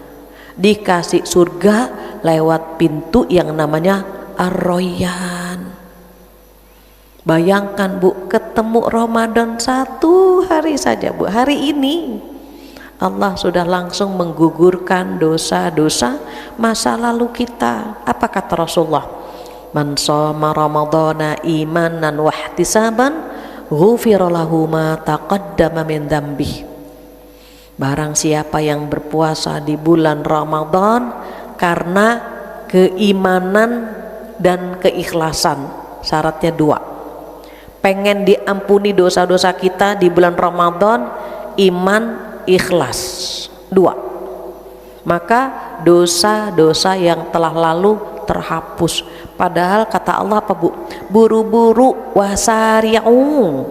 dikasih surga lewat pintu yang namanya Ar-Royyan. Bayangkan Bu, ketemu Ramadan 1 hari saja Bu, hari ini Allah sudah langsung menggugurkan dosa-dosa masa lalu kita. Apa kata Rasulullah? Man shoma ramadhana imanan wahtisaban ghufira lahu ma taqaddama min dzambih. Barang siapa yang berpuasa di bulan Ramadan karena keimanan dan keikhlasan, syaratnya 2. Pengen diampuni dosa-dosa kita di bulan Ramadan, iman, ikhlas, 2. Maka dosa-dosa yang telah lalu terhapus. Padahal kata Allah apa Bu? Buru-buru wasari'u,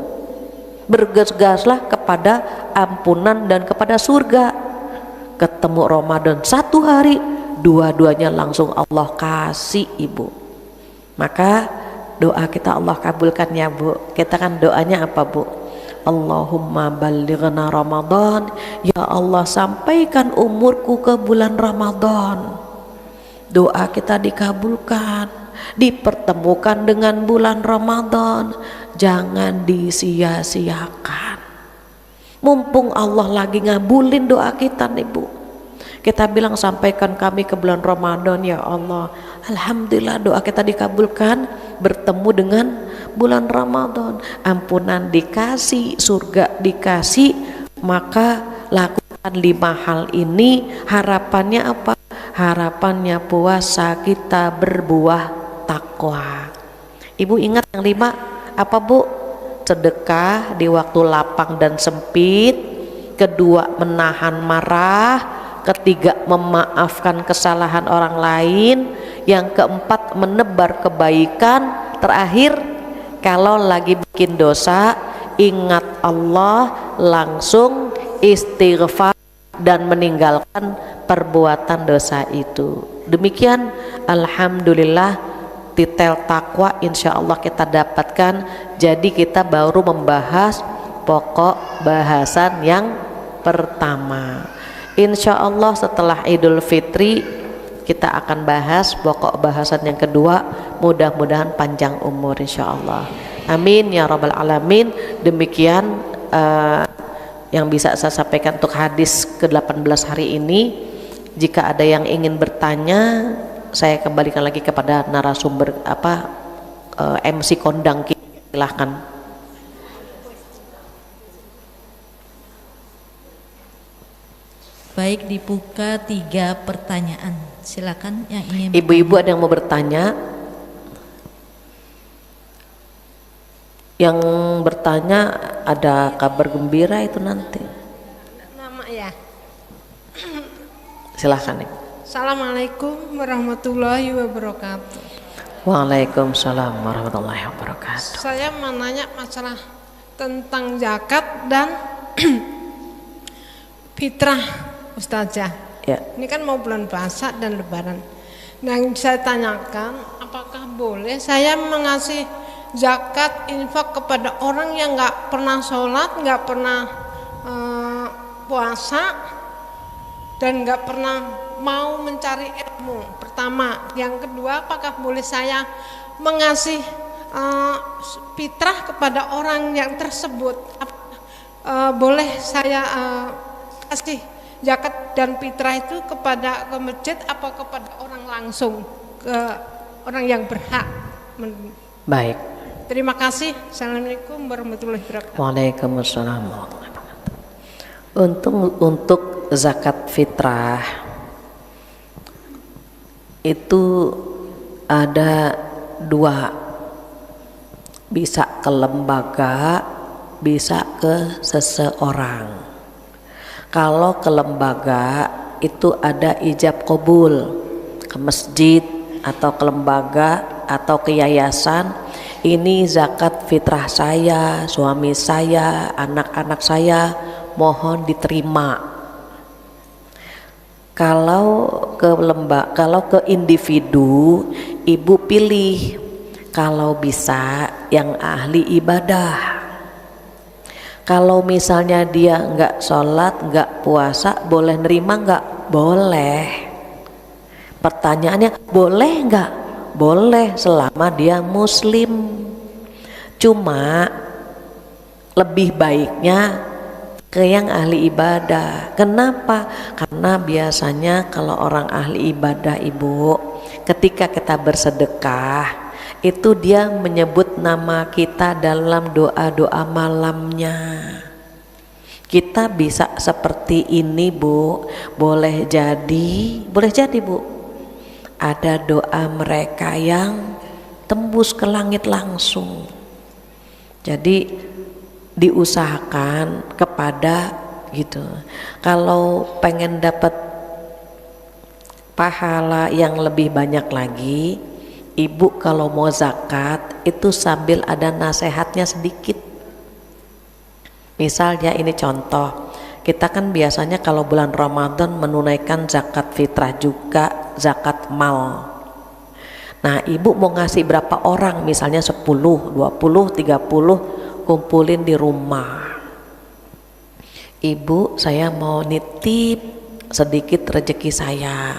bergegas-gaslah kepada ampunan dan kepada surga. Ketemu Ramadan 1 hari, dua-duanya langsung Allah kasih Ibu. Maka doa kita Allah kabulkan ya Bu. Kita kan doanya apa Bu? Allahumma ballighna Ramadan, ya Allah sampaikan umurku ke bulan Ramadan. Doa kita dikabulkan, dipertemukan dengan bulan Ramadan. Jangan disia-siakan. Mumpung Allah lagi ngabulin doa kita nih Bu, kita bilang sampaikan kami ke bulan Ramadan ya Allah. Alhamdulillah doa kita dikabulkan, bertemu dengan bulan Ramadan, ampunan dikasih, surga dikasih. Maka lakukan 5 hal ini. Harapannya apa? Harapannya puasa kita berbuah takwa. Ibu ingat yang 5 apa Bu? Sedekah di waktu lapang dan sempit. Kedua, menahan marah. Ketiga, memaafkan kesalahan orang lain. Yang keempat, menebar kebaikan. Terakhir, kalau lagi bikin dosa, ingat Allah, langsung istighfar dan meninggalkan perbuatan dosa itu. Demikian, alhamdulillah, detail takwa insya Allah kita dapatkan. Jadi kita baru membahas pokok bahasan yang pertama. Insya Allah setelah Idul Fitri kita akan bahas pokok bahasan yang kedua. Mudah-mudahan panjang umur insya Allah. Amin ya rabbal alamin. Demikian yang bisa saya sampaikan untuk hadis ke-18 hari ini. Jika ada yang ingin bertanya, saya kembalikan lagi kepada narasumber MC kondang kita. Silahkan. Baik, dibuka 3 pertanyaan. Silakan yang ingin. Ibu-ibu ada yang mau bertanya? Yang bertanya ada kabar gembira itu nanti. Nama ya. Silahkan Ibu. Assalamualaikum warahmatullahi wabarakatuh. Waalaikumsalam warahmatullahi wabarakatuh. Saya mau nanya masalah tentang zakat dan fitrah, Ustazah. Ya. Ini kan mau bulan puasa dan lebaran. Nah, yang saya tanyakan, apakah boleh saya mengasih zakat infak kepada orang yang nggak pernah sholat, nggak pernah puasa, dan nggak pernah mau mencari ilmu? Pertama. Yang kedua, apakah boleh saya mengasih fitrah kepada orang yang tersebut? Boleh saya kasih zakat dan fitrah itu ke masjid apa kepada orang langsung, ke orang yang berhak? Baik. Terima kasih. Assalamualaikum warahmatullahi wabarakatuh. Waalaikumsalam warahmatullahi wabarakatuh. Untuk zakat fitrah itu ada dua, bisa ke lembaga, bisa ke seseorang. Kalau ke lembaga itu ada ijab kabul, ke masjid atau ke lembaga atau ke yayasan, ini zakat fitrah saya, suami saya, anak-anak saya mohon diterima. Kalau ke individu, ibu pilih kalau bisa yang ahli ibadah. Kalau misalnya dia nggak sholat, nggak puasa, boleh nerima nggak? Boleh. Pertanyaannya boleh nggak? Boleh selama dia muslim. Cuma lebih baiknya ke yang ahli ibadah. Kenapa? Karena biasanya kalau orang ahli ibadah, Ibu, ketika kita bersedekah itu dia menyebut nama kita dalam doa-doa malamnya. Kita bisa seperti ini, Bu. Boleh jadi Bu, ada doa mereka yang tembus ke langit langsung. Jadi diusahakan kepada gitu. Kalau pengen dapat pahala yang lebih banyak lagi, ibu kalau mau zakat itu sambil ada nasihatnya sedikit. Misalnya ini contoh, kita kan biasanya kalau bulan Ramadan menunaikan zakat fitrah juga zakat mal. Nah, ibu mau ngasih berapa orang, misalnya 10, 20, 30, kumpulin di rumah. Ibu, saya mau nitip sedikit rezeki saya.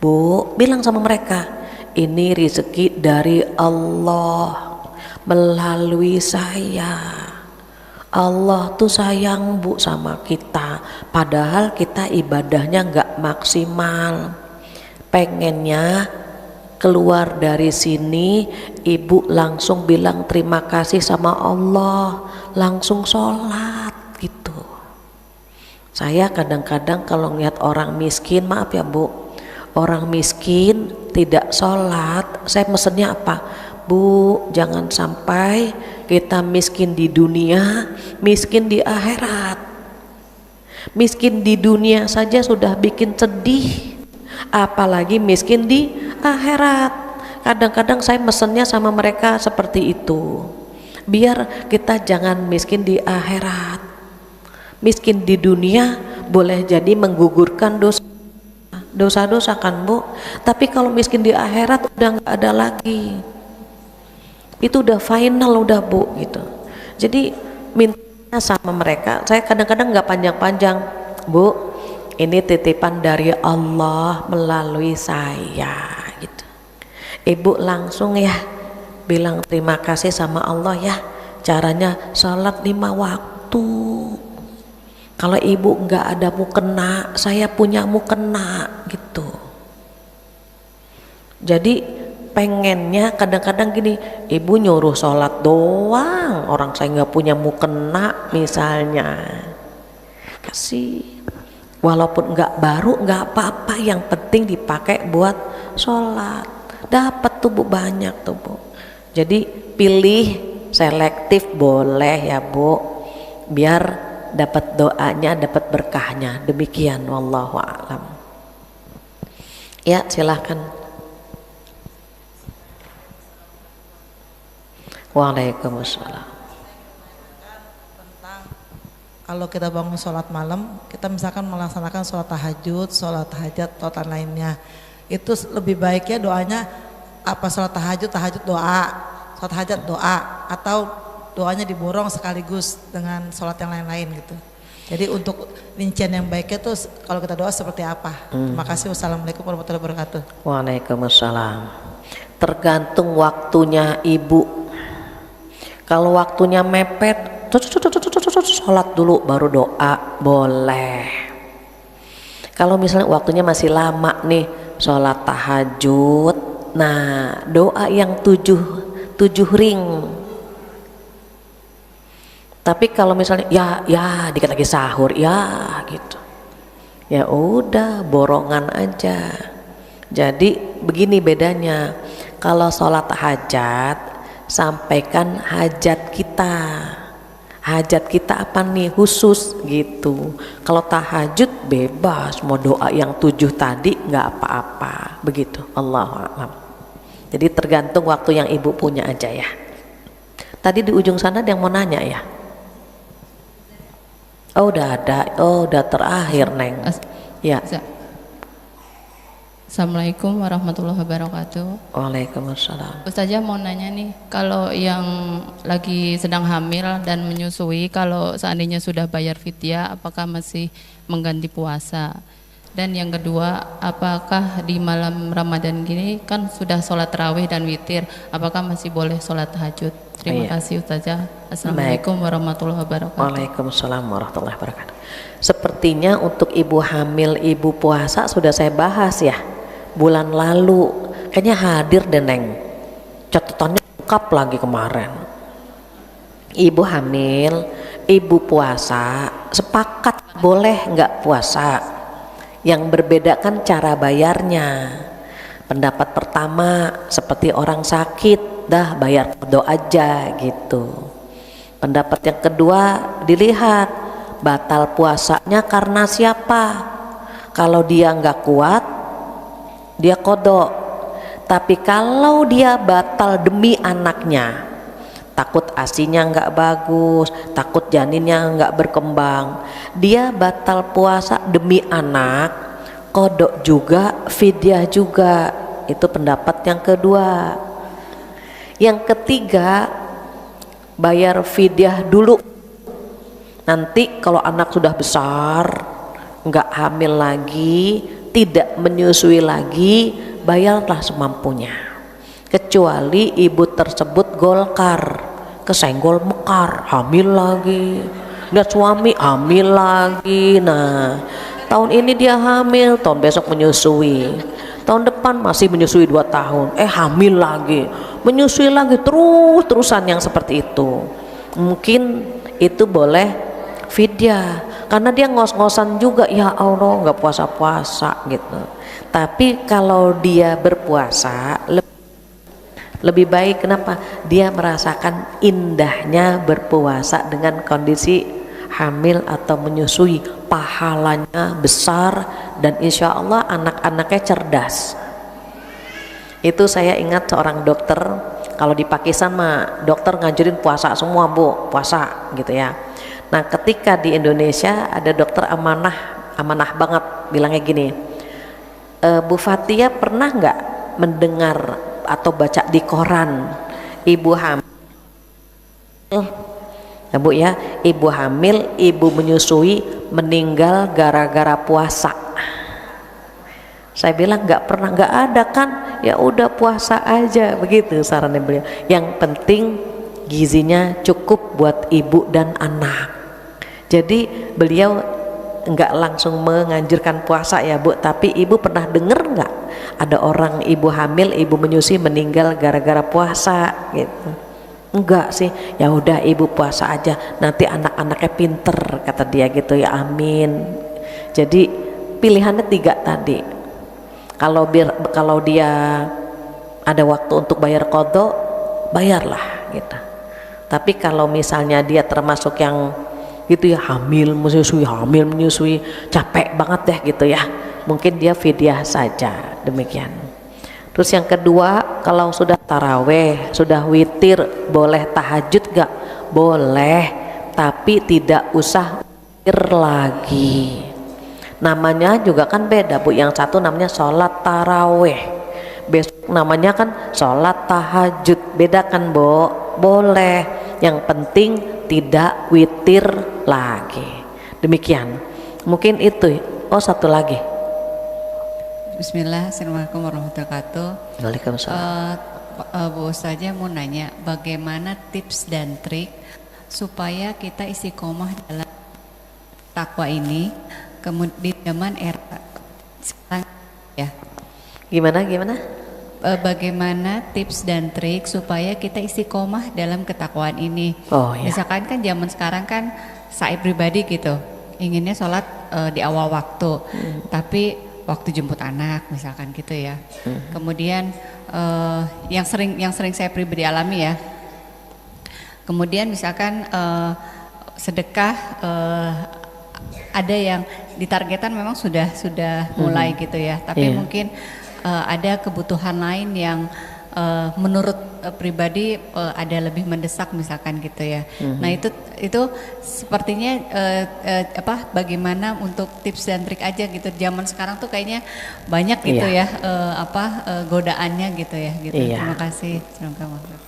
Bu, bilang sama mereka, ini rezeki dari Allah melalui saya. Allah tuh sayang, Bu, sama kita. Padahal kita ibadahnya nggak maksimal. Pengennya keluar dari sini, ibu langsung bilang terima kasih sama Allah, langsung sholat gitu. Saya kadang-kadang kalau ngeliat orang miskin, maaf ya Bu, orang miskin tidak sholat, saya mesennya apa? Bu, jangan sampai kita miskin di dunia, miskin di akhirat. Miskin di dunia saja sudah bikin sedih, apalagi miskin di akhirat. Kadang-kadang saya mesennya sama mereka seperti itu, biar kita jangan miskin di akhirat. Miskin di dunia boleh jadi menggugurkan dosa-dosa kan Bu, tapi kalau miskin di akhirat udah nggak ada lagi, itu udah final udah Bu gitu. Jadi mintanya sama mereka, saya kadang-kadang nggak panjang-panjang, Bu, ini titipan dari Allah melalui saya gitu. Ibu langsung ya bilang terima kasih sama Allah ya, caranya sholat 5 waktu. Kalau ibu nggak ada mukena, saya punya mukena gitu. Jadi pengennya kadang-kadang gini, ibu nyuruh sholat doang, orang saya nggak punya mukena misalnya, kasih. Walaupun nggak baru nggak apa-apa, yang penting dipakai buat sholat. Dapat tuh Bu, banyak tuh Bu. Jadi pilih selektif boleh ya Bu, biar dapat doanya, dapat berkahnya. Demikian, wallahu a'lam. Ya, silahkan. Waalaikumsalam. Kalau kita bangun sholat malam, kita misalkan melaksanakan sholat tahajud, sholat hajat, sholat lainnya, itu lebih baiknya doanya apa? Sholat tahajud, tahajud doa, sholat hajat doa, atau doanya diborong sekaligus dengan sholat yang lain-lain gitu. Jadi untuk rincian yang baiknya tuh kalau kita doa seperti apa? Terima kasih. Wassalamualaikum warahmatullahi wabarakatuh. Waalaikumsalam. Tergantung waktunya ibu. Kalau waktunya mepet, sholat dulu baru doa, boleh. Kalau misalnya waktunya masih lama nih, sholat tahajud, nah doa yang tujuh ring. Tapi kalau misalnya ya dikit lagi sahur ya gitu, ya udah borongan aja. Jadi begini bedanya, kalau sholat hajat sampaikan hajat kita. Hajat kita apa nih khusus gitu. Kalau tahajud bebas, mau doa yang 7 tadi nggak apa-apa begitu. Allahu a'lam. Jadi tergantung waktu yang ibu punya aja ya. Tadi di ujung sana ada yang mau nanya ya. Oh udah ada, oh udah terakhir Neng. Ya. Assalamualaikum warahmatullahi wabarakatuh. Waalaikumsalam. Ustazah mau nanya nih, kalau yang lagi sedang hamil dan menyusui, kalau seandainya sudah bayar fidyah, apakah masih mengganti puasa? Dan yang kedua, apakah di malam Ramadan gini kan sudah sholat tarawih dan witir, apakah masih boleh sholat tahajud? Terima kasih Ustazah. Assalamualaikum warahmatullahi wabarakatuh. Waalaikumsalam warahmatullahi wabarakatuh. Sepertinya untuk ibu hamil, ibu puasa sudah saya bahas ya bulan lalu, kayaknya hadir deh Neng, catatannya lengkap lagi kemarin. Ibu hamil, ibu puasa, sepakat boleh nggak puasa. Yang berbeda kan cara bayarnya. Pendapat pertama seperti orang sakit, dah bayar qadha aja gitu. Pendapat yang kedua dilihat batal puasanya karena siapa. Kalau dia nggak kuat, dia kodok. Tapi kalau dia batal demi anaknya, takut asinya nggak bagus, takut janinnya nggak berkembang, dia batal puasa demi anak, kodok juga, fidyah juga. Itu pendapat yang kedua. Yang ketiga, bayar fidyah dulu. Nanti kalau anak sudah besar, nggak hamil lagi, tidak menyusui lagi, bayarlah semampunya. Kecuali ibu tersebut golkar, kesenggol mekar, hamil lagi, lihat suami hamil lagi. Nah, tahun ini dia hamil, tahun besok menyusui, tahun depan masih menyusui 2 tahun, hamil lagi, menyusui lagi, terus-terusan yang seperti itu. Mungkin itu boleh fidyah, karena dia ngos-ngosan juga, ya Allah nggak puasa-puasa gitu. Tapi kalau dia berpuasa lebih baik. Kenapa? Dia merasakan indahnya berpuasa dengan kondisi hamil atau menyusui, pahalanya besar dan insya Allah anak-anaknya cerdas. Itu saya ingat seorang dokter, kalau di Pakistan mah dokter ngajarin puasa semua bu, puasa gitu ya. Nah ketika di Indonesia ada dokter amanah banget, bilangnya gini, Bu Fatia pernah nggak mendengar atau baca di koran ibu hamil, nah bu ya, ibu hamil, ibu menyusui meninggal gara-gara puasa? Saya bilang nggak pernah, nggak ada kan, ya udah puasa aja, begitu sarannya beliau. Yang penting gizinya cukup buat ibu dan anak. Jadi beliau nggak langsung menganjurkan puasa ya bu, tapi ibu pernah dengar nggak ada orang ibu hamil, ibu menyusui meninggal gara-gara puasa gitu? Enggak sih, ya udah ibu puasa aja, nanti anak-anaknya pinter kata dia gitu ya, amin. Jadi pilihannya 3 tadi. Kalau dia ada waktu untuk bayar qadha, bayarlah gitu. Tapi kalau misalnya dia termasuk yang gitu ya, hamil menyusui, capek banget deh gitu ya, mungkin dia fidyah saja, demikian. Terus yang kedua, kalau sudah taraweh, sudah witir, boleh tahajud gak? Boleh, tapi tidak usah witir lagi. Namanya juga kan beda Bu, yang satu namanya sholat taraweh, besok namanya kan sholat tahajud, beda kan Bu? Boleh, yang penting tidak witir lagi, demikian. Mungkin itu. Oh, satu lagi. Bismillah, Assalamualaikum warahmatullahi wabarakatuh. Waalaikumsalam. Bu Ustazah mau nanya, bagaimana tips dan trik supaya kita istiqomah dalam takwa ini, kemudian di zaman era sekarang ya? Gimana? Bagaimana tips dan trik supaya kita istiqomah dalam ketakwaan ini? Oh ya. Misalkan kan zaman sekarang kan saya pribadi gitu, inginnya sholat di awal waktu, tapi waktu jemput anak misalkan gitu ya. Kemudian yang sering saya pribadi alami ya. Kemudian misalkan sedekah ada yang ditargetan memang sudah mulai gitu ya. Tapi mungkin ada kebutuhan lain yang menurut pribadi ada lebih mendesak misalkan gitu ya. Nah itu sepertinya bagaimana untuk tips dan trik aja gitu. Zaman sekarang tuh kayaknya banyak gitu ya godaannya gitu ya gitu. Iya. Terima kasih.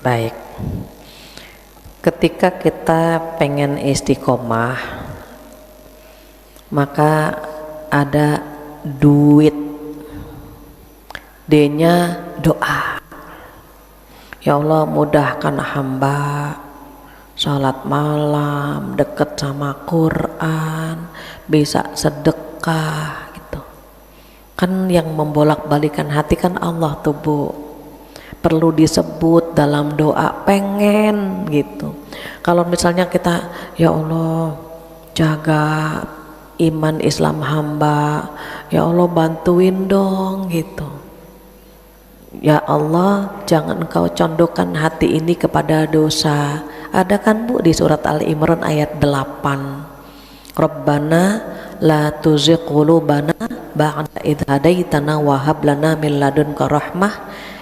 Baik. Ketika kita pengen istiqomah, maka ada duit, D-nya doa. Ya Allah, mudahkan hamba sholat malam, deket sama Quran, bisa sedekah gitu. Kan yang membolak-balikan hati kan Allah tuh Bu. Perlu disebut dalam doa, pengen gitu. Kalau misalnya kita, ya Allah jaga iman Islam hamba, ya Allah bantuin dong gitu. Ya Allah, jangan Engkau condongkan hati ini kepada dosa. Ada kan Bu di surat Ali Imran ayat 8. Rabbana la tuzigh qulubana ba'da idh hadaitana wa hab lana min ladunka rahmah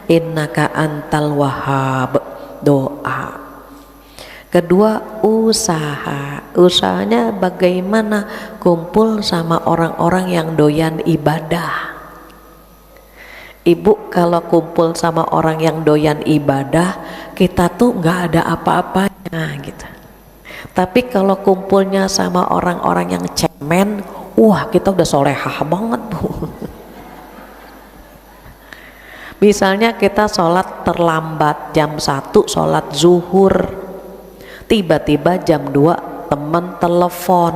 innaka antal wahhab. Doa. Kedua, usahanya bagaimana kumpul sama orang-orang yang doyan ibadah. Ibu kalau kumpul sama orang yang doyan ibadah, kita tuh nggak ada apa-apanya gitu. Tapi kalau kumpulnya sama orang-orang yang cemen, wah kita udah solehah banget Bu. Misalnya kita sholat terlambat jam 1 sholat zuhur, tiba-tiba jam 2 teman telepon,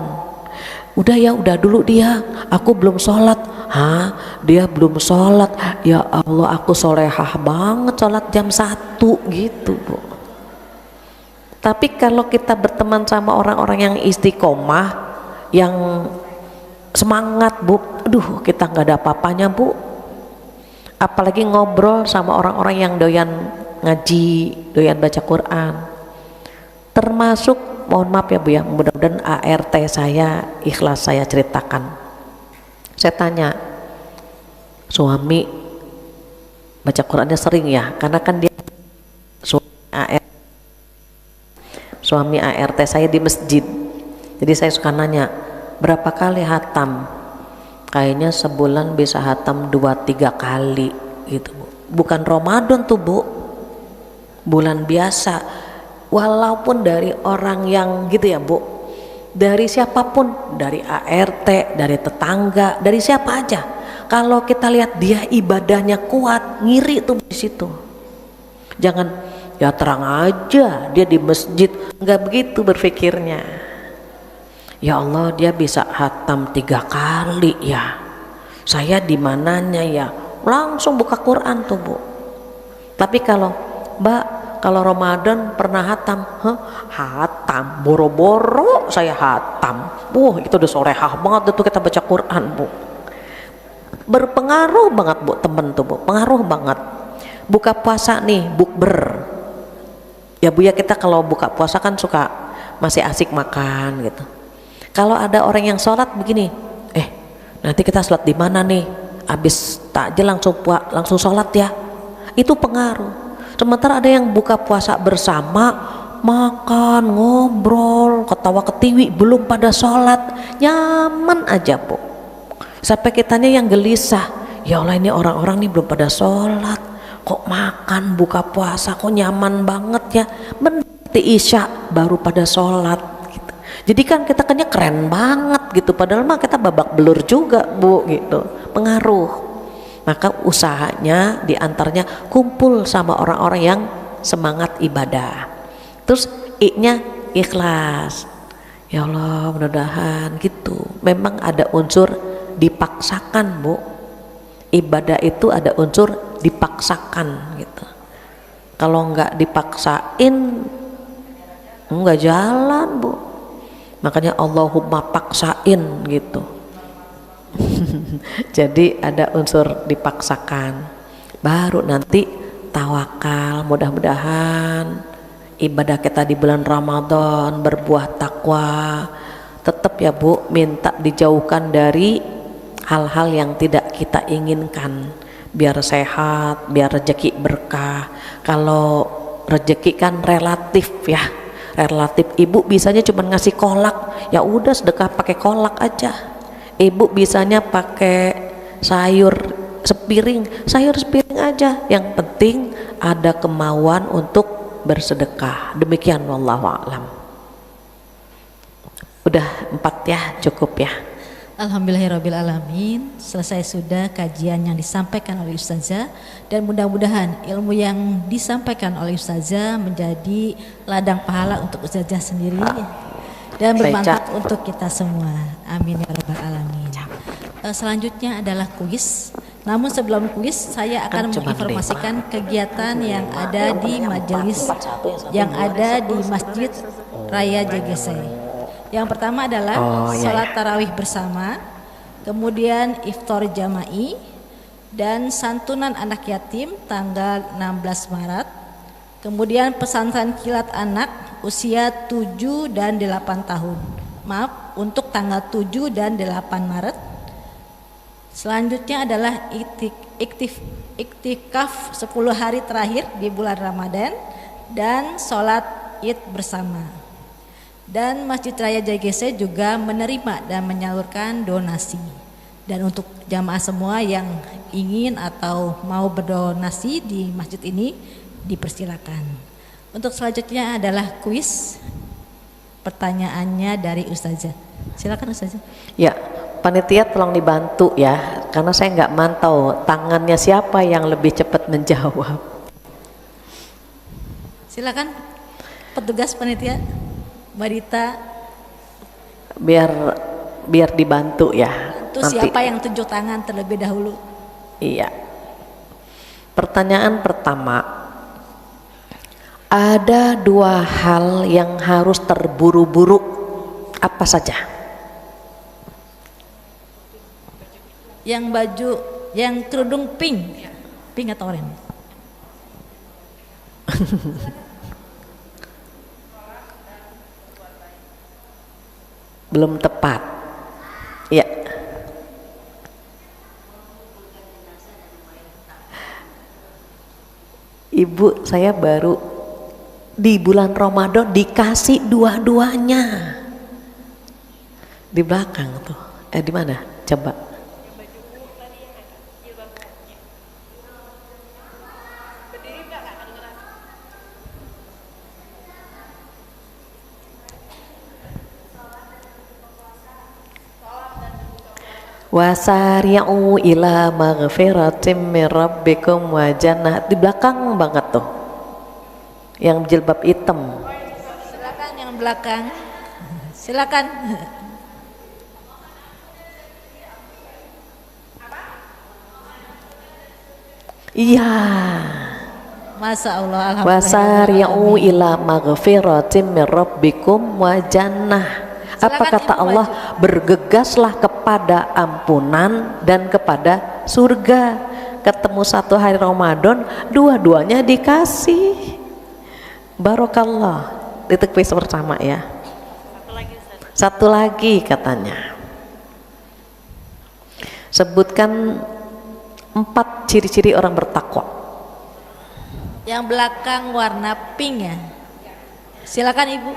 udah dulu dia, aku belum sholat. Dia belum sholat, ya Allah aku solehah banget sholat jam 1 gitu Bu. Tapi kalau kita berteman sama orang-orang yang istiqomah, yang semangat Bu, aduh kita nggak ada apa-apanya Bu. Apalagi ngobrol sama orang-orang yang doyan ngaji, doyan baca Quran. Termasuk, mohon maaf ya Bu ya, mudah-mudahan ART saya ikhlas saya ceritakan. Saya tanya, suami baca Qurannya sering ya? Karena kan dia suami ART saya di masjid. Jadi saya suka nanya, berapa kali hatam? Kayaknya sebulan bisa hatam 2-3 kali gitu Bu. Bukan Ramadan tuh Bu, bulan biasa. Walaupun dari orang yang gitu ya Bu, dari siapapun, dari ART, dari tetangga, dari siapa aja, kalau kita lihat dia ibadahnya kuat, ngiri tuh di situ. Jangan ya terang aja dia di masjid, nggak begitu berpikirnya. Ya Allah dia bisa hatam 3 kali ya, saya di mananya ya, langsung buka Quran tuh Bu. Tapi kalau Mbak, kalau Ramadan pernah hatam, hatam, boro-boro saya hatam. Itu udah solehah banget tuh kita baca Quran Bu. Berpengaruh banget Bu, temen tuh Bu, pengaruh banget. Buka puasa nih, bukber. Ya Bu ya, kita kalau buka puasa kan suka masih asik makan gitu. Kalau ada orang yang sholat begini, nanti kita sholat di mana nih? Habis takjil langsung sholat ya. Itu pengaruh. Sementara ada yang buka puasa bersama, makan, ngobrol, ketawa ketiwi, belum pada sholat, nyaman aja Bu. Sampai kitanya yang gelisah, ya Allah ini orang-orang nih belum pada sholat, kok makan buka puasa kok nyaman banget ya, mendekati isya baru pada sholat gitu. Jadi kan kita kayaknya keren banget gitu, padahal mah kita babak belur juga Bu gitu, pengaruh. Maka usahanya diantaranya kumpul sama orang-orang yang semangat ibadah. Terus I-nya ikhlas, ya Allah mudah-mudahan gitu. Memang ada unsur dipaksakan Bu, ibadah itu ada unsur dipaksakan gitu. Kalau nggak dipaksain nggak jalan Bu. Makanya Allahumma paksain gitu. Jadi ada unsur dipaksakan, baru nanti tawakal. Mudah-mudahan ibadah kita di bulan Ramadan berbuah takwa. Tetap ya Bu, minta dijauhkan dari hal-hal yang tidak kita inginkan, biar sehat, biar rezeki berkah. Kalau rezeki kan relatif ya, relatif. Ibu bisanya cuma ngasih kolak, ya udah sedekah pakai kolak aja. Ibu bisanya pakai sayur sepiring aja. Yang penting ada kemauan untuk bersedekah. Demikian wallahu a'lam. Udah 4 ya, cukup ya. Alhamdulillahirrabbilalamin. Selesai sudah kajian yang disampaikan oleh Ustazah, dan mudah-mudahan ilmu yang disampaikan oleh Ustazah menjadi ladang pahala untuk Ustazah sendiri dan bermanfaat untuk kita semua. Amin ya rabbal alamin. Selanjutnya adalah kuis. Namun sebelum kuis, saya akan menginformasikan kegiatan yang ada di majelis yang ada di Masjid Raya JGC. Yang pertama adalah sholat tarawih bersama, kemudian iftar jama'i, dan santunan anak yatim tanggal 16 Maret. Kemudian pesantren kilat anak usia 7 dan 8 tahun. Maaf, untuk tanggal 7 dan 8 Maret. Selanjutnya adalah iktikaf 10 hari terakhir di bulan Ramadan dan sholat Id bersama. Dan Masjid Raya JGC juga menerima dan menyalurkan donasi. Dan untuk jamaah semua yang ingin atau mau berdonasi di masjid ini, dipersilakan. Untuk selanjutnya adalah kuis. Pertanyaannya dari Ustazah. Silakan Ustazah. Ya, panitia tolong dibantu ya, karena saya nggak mantau tangannya siapa yang lebih cepat menjawab. Silakan petugas panitia, Mbak Dita. Biar dibantu ya. Itu siapa yang tunjuk tangan terlebih dahulu? Iya. Pertanyaan pertama. Ada 2 hal yang harus terburu-buru, apa saja? Yang baju, yang kerudung pink atau oranye? Belum tepat. Ya. Ibu, saya baru di bulan Ramadan dikasih dua-duanya. Di belakang tuh. Di mana? Coba. Wasari'u ila maghfiratim min rabbikum wa jannah. Di belakang banget tuh, yang jilbab hitam. Silakan yang belakang. Silakan. Iya. Masya Allah. Alhamdulillah. Wasari'u ila maghfiratim min rabbikum wa jannah. Apa kata Allah? Bergegaslah kepada ampunan dan kepada surga. Ketemu 1 hari Ramadan, dua-duanya dikasih. Barokallah. Itu kuis pertama ya. Satu lagi katanya. Sebutkan 4 ciri-ciri orang bertakwa. Yang belakang warna pink ya. Silakan Ibu.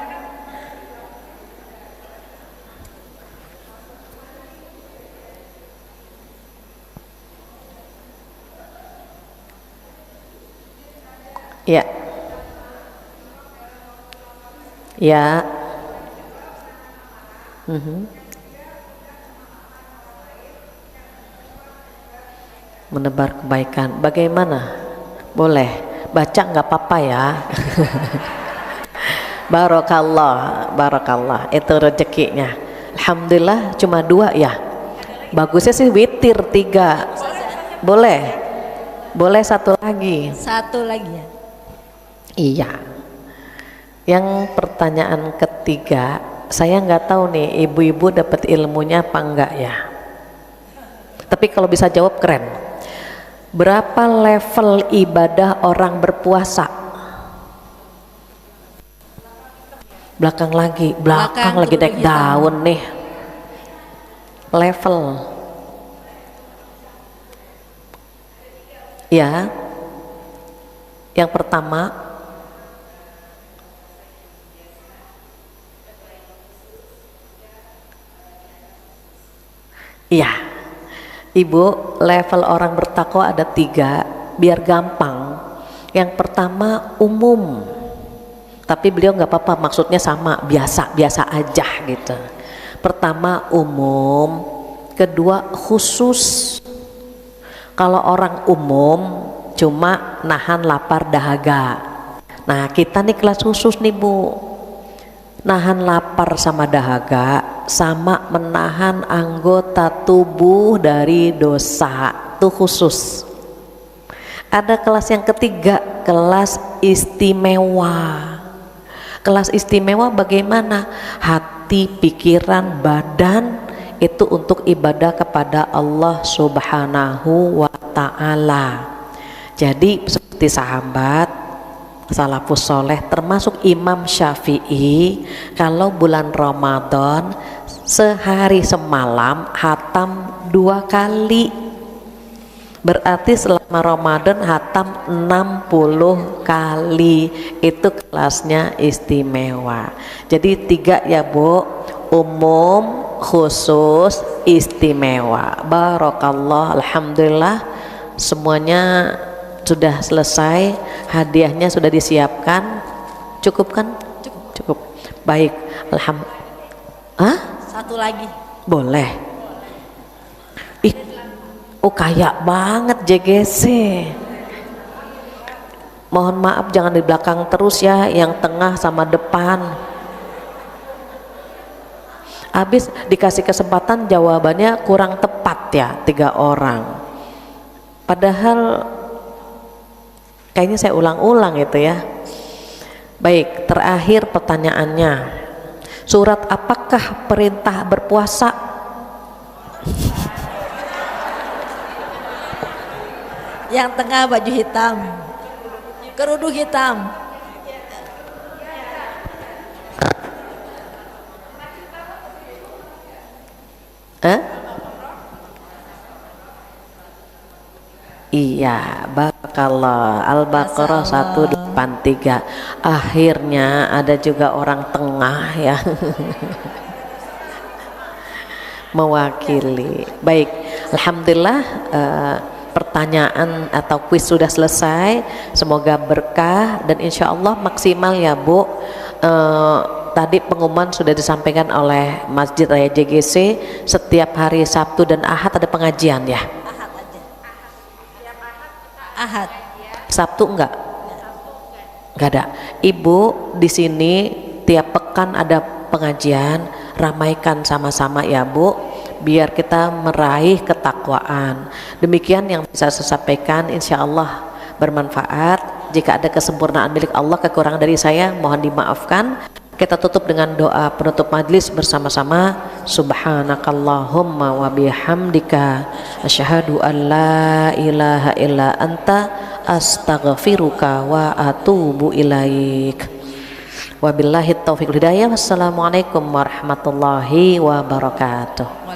Ya. Ya. Menebar kebaikan. Bagaimana? Boleh. Baca nggak apa-apa ya. Barakallah, barakallah. Itu rezekinya. Alhamdulillah cuma 2 ya. Bagusnya sih witir 3. Boleh. Boleh 1 lagi. 1 lagi ya. Iya. Yang pertanyaan ketiga, saya nggak tahu nih ibu-ibu dapat ilmunya apa enggak ya. Tapi kalau bisa jawab keren. Berapa level ibadah orang berpuasa? Belakang lagi naik daun nih. Level. Ya. Yang pertama, iya, Ibu, level orang bertakwa ada 3, biar gampang. Yang pertama umum, tapi beliau nggak apa-apa, maksudnya sama, biasa aja gitu. Pertama umum, kedua khusus. Kalau orang umum cuma nahan lapar dahaga. Nah kita nih kelas khusus nih Bu, nahan lapar sama dahaga sama menahan anggota tubuh dari dosa, itu khusus. Ada kelas yang ketiga, kelas istimewa. Kelas istimewa bagaimana? Hati, pikiran, badan itu untuk ibadah kepada Allah Subhanahu wa ta'ala. Jadi seperti sahabat salafus soleh termasuk Imam Syafi'i, kalau bulan Ramadan sehari semalam hatam 2 kali, berarti selama Ramadan hatam 60 kali. Itu kelasnya istimewa. Jadi 3 ya Bu, umum, khusus, istimewa. Barakallah, alhamdulillah semuanya sudah selesai, hadiahnya sudah disiapkan. Cukup kan? Cukup. Baik, alhamdulillah. 1 lagi. Boleh. Oh kaya banget JGC. Mohon maaf jangan di belakang terus ya, yang tengah sama depan. Habis dikasih kesempatan jawabannya kurang tepat ya, 3 orang. Padahal kayaknya saya ulang-ulang itu ya. Baik, terakhir pertanyaannya. Surat apakah perintah berpuasa? Yang tengah baju hitam, kerudung hitam. Iya, barakallah. Al-Baqarah 183. Akhirnya ada juga orang tengah ya. Mewakili. Baik, alhamdulillah pertanyaan atau kuis sudah selesai. Semoga berkah dan insya Allah maksimal ya Bu. Tadi pengumuman sudah disampaikan oleh Masjid Raya JGC, setiap hari Sabtu dan Ahad ada pengajian ya. Ahad. Sabtu enggak ada. Ibu di sini tiap pekan ada pengajian, ramaikan sama-sama ya Bu, biar kita meraih ketakwaan. Demikian yang bisa saya sampaikan, insya Allah bermanfaat. Jika ada kesempurnaan milik Allah, kekurangan dari saya mohon dimaafkan. Kita tutup dengan doa penutup majlis bersama-sama. Subhanakallahumma wa bihamdika asyhadu an la ilaha illa anta astaghfiruka wa atubu ilaik. Wabillahi taufiq wal hidayah. Wassalamualaikum warahmatullahi wabarakatuh.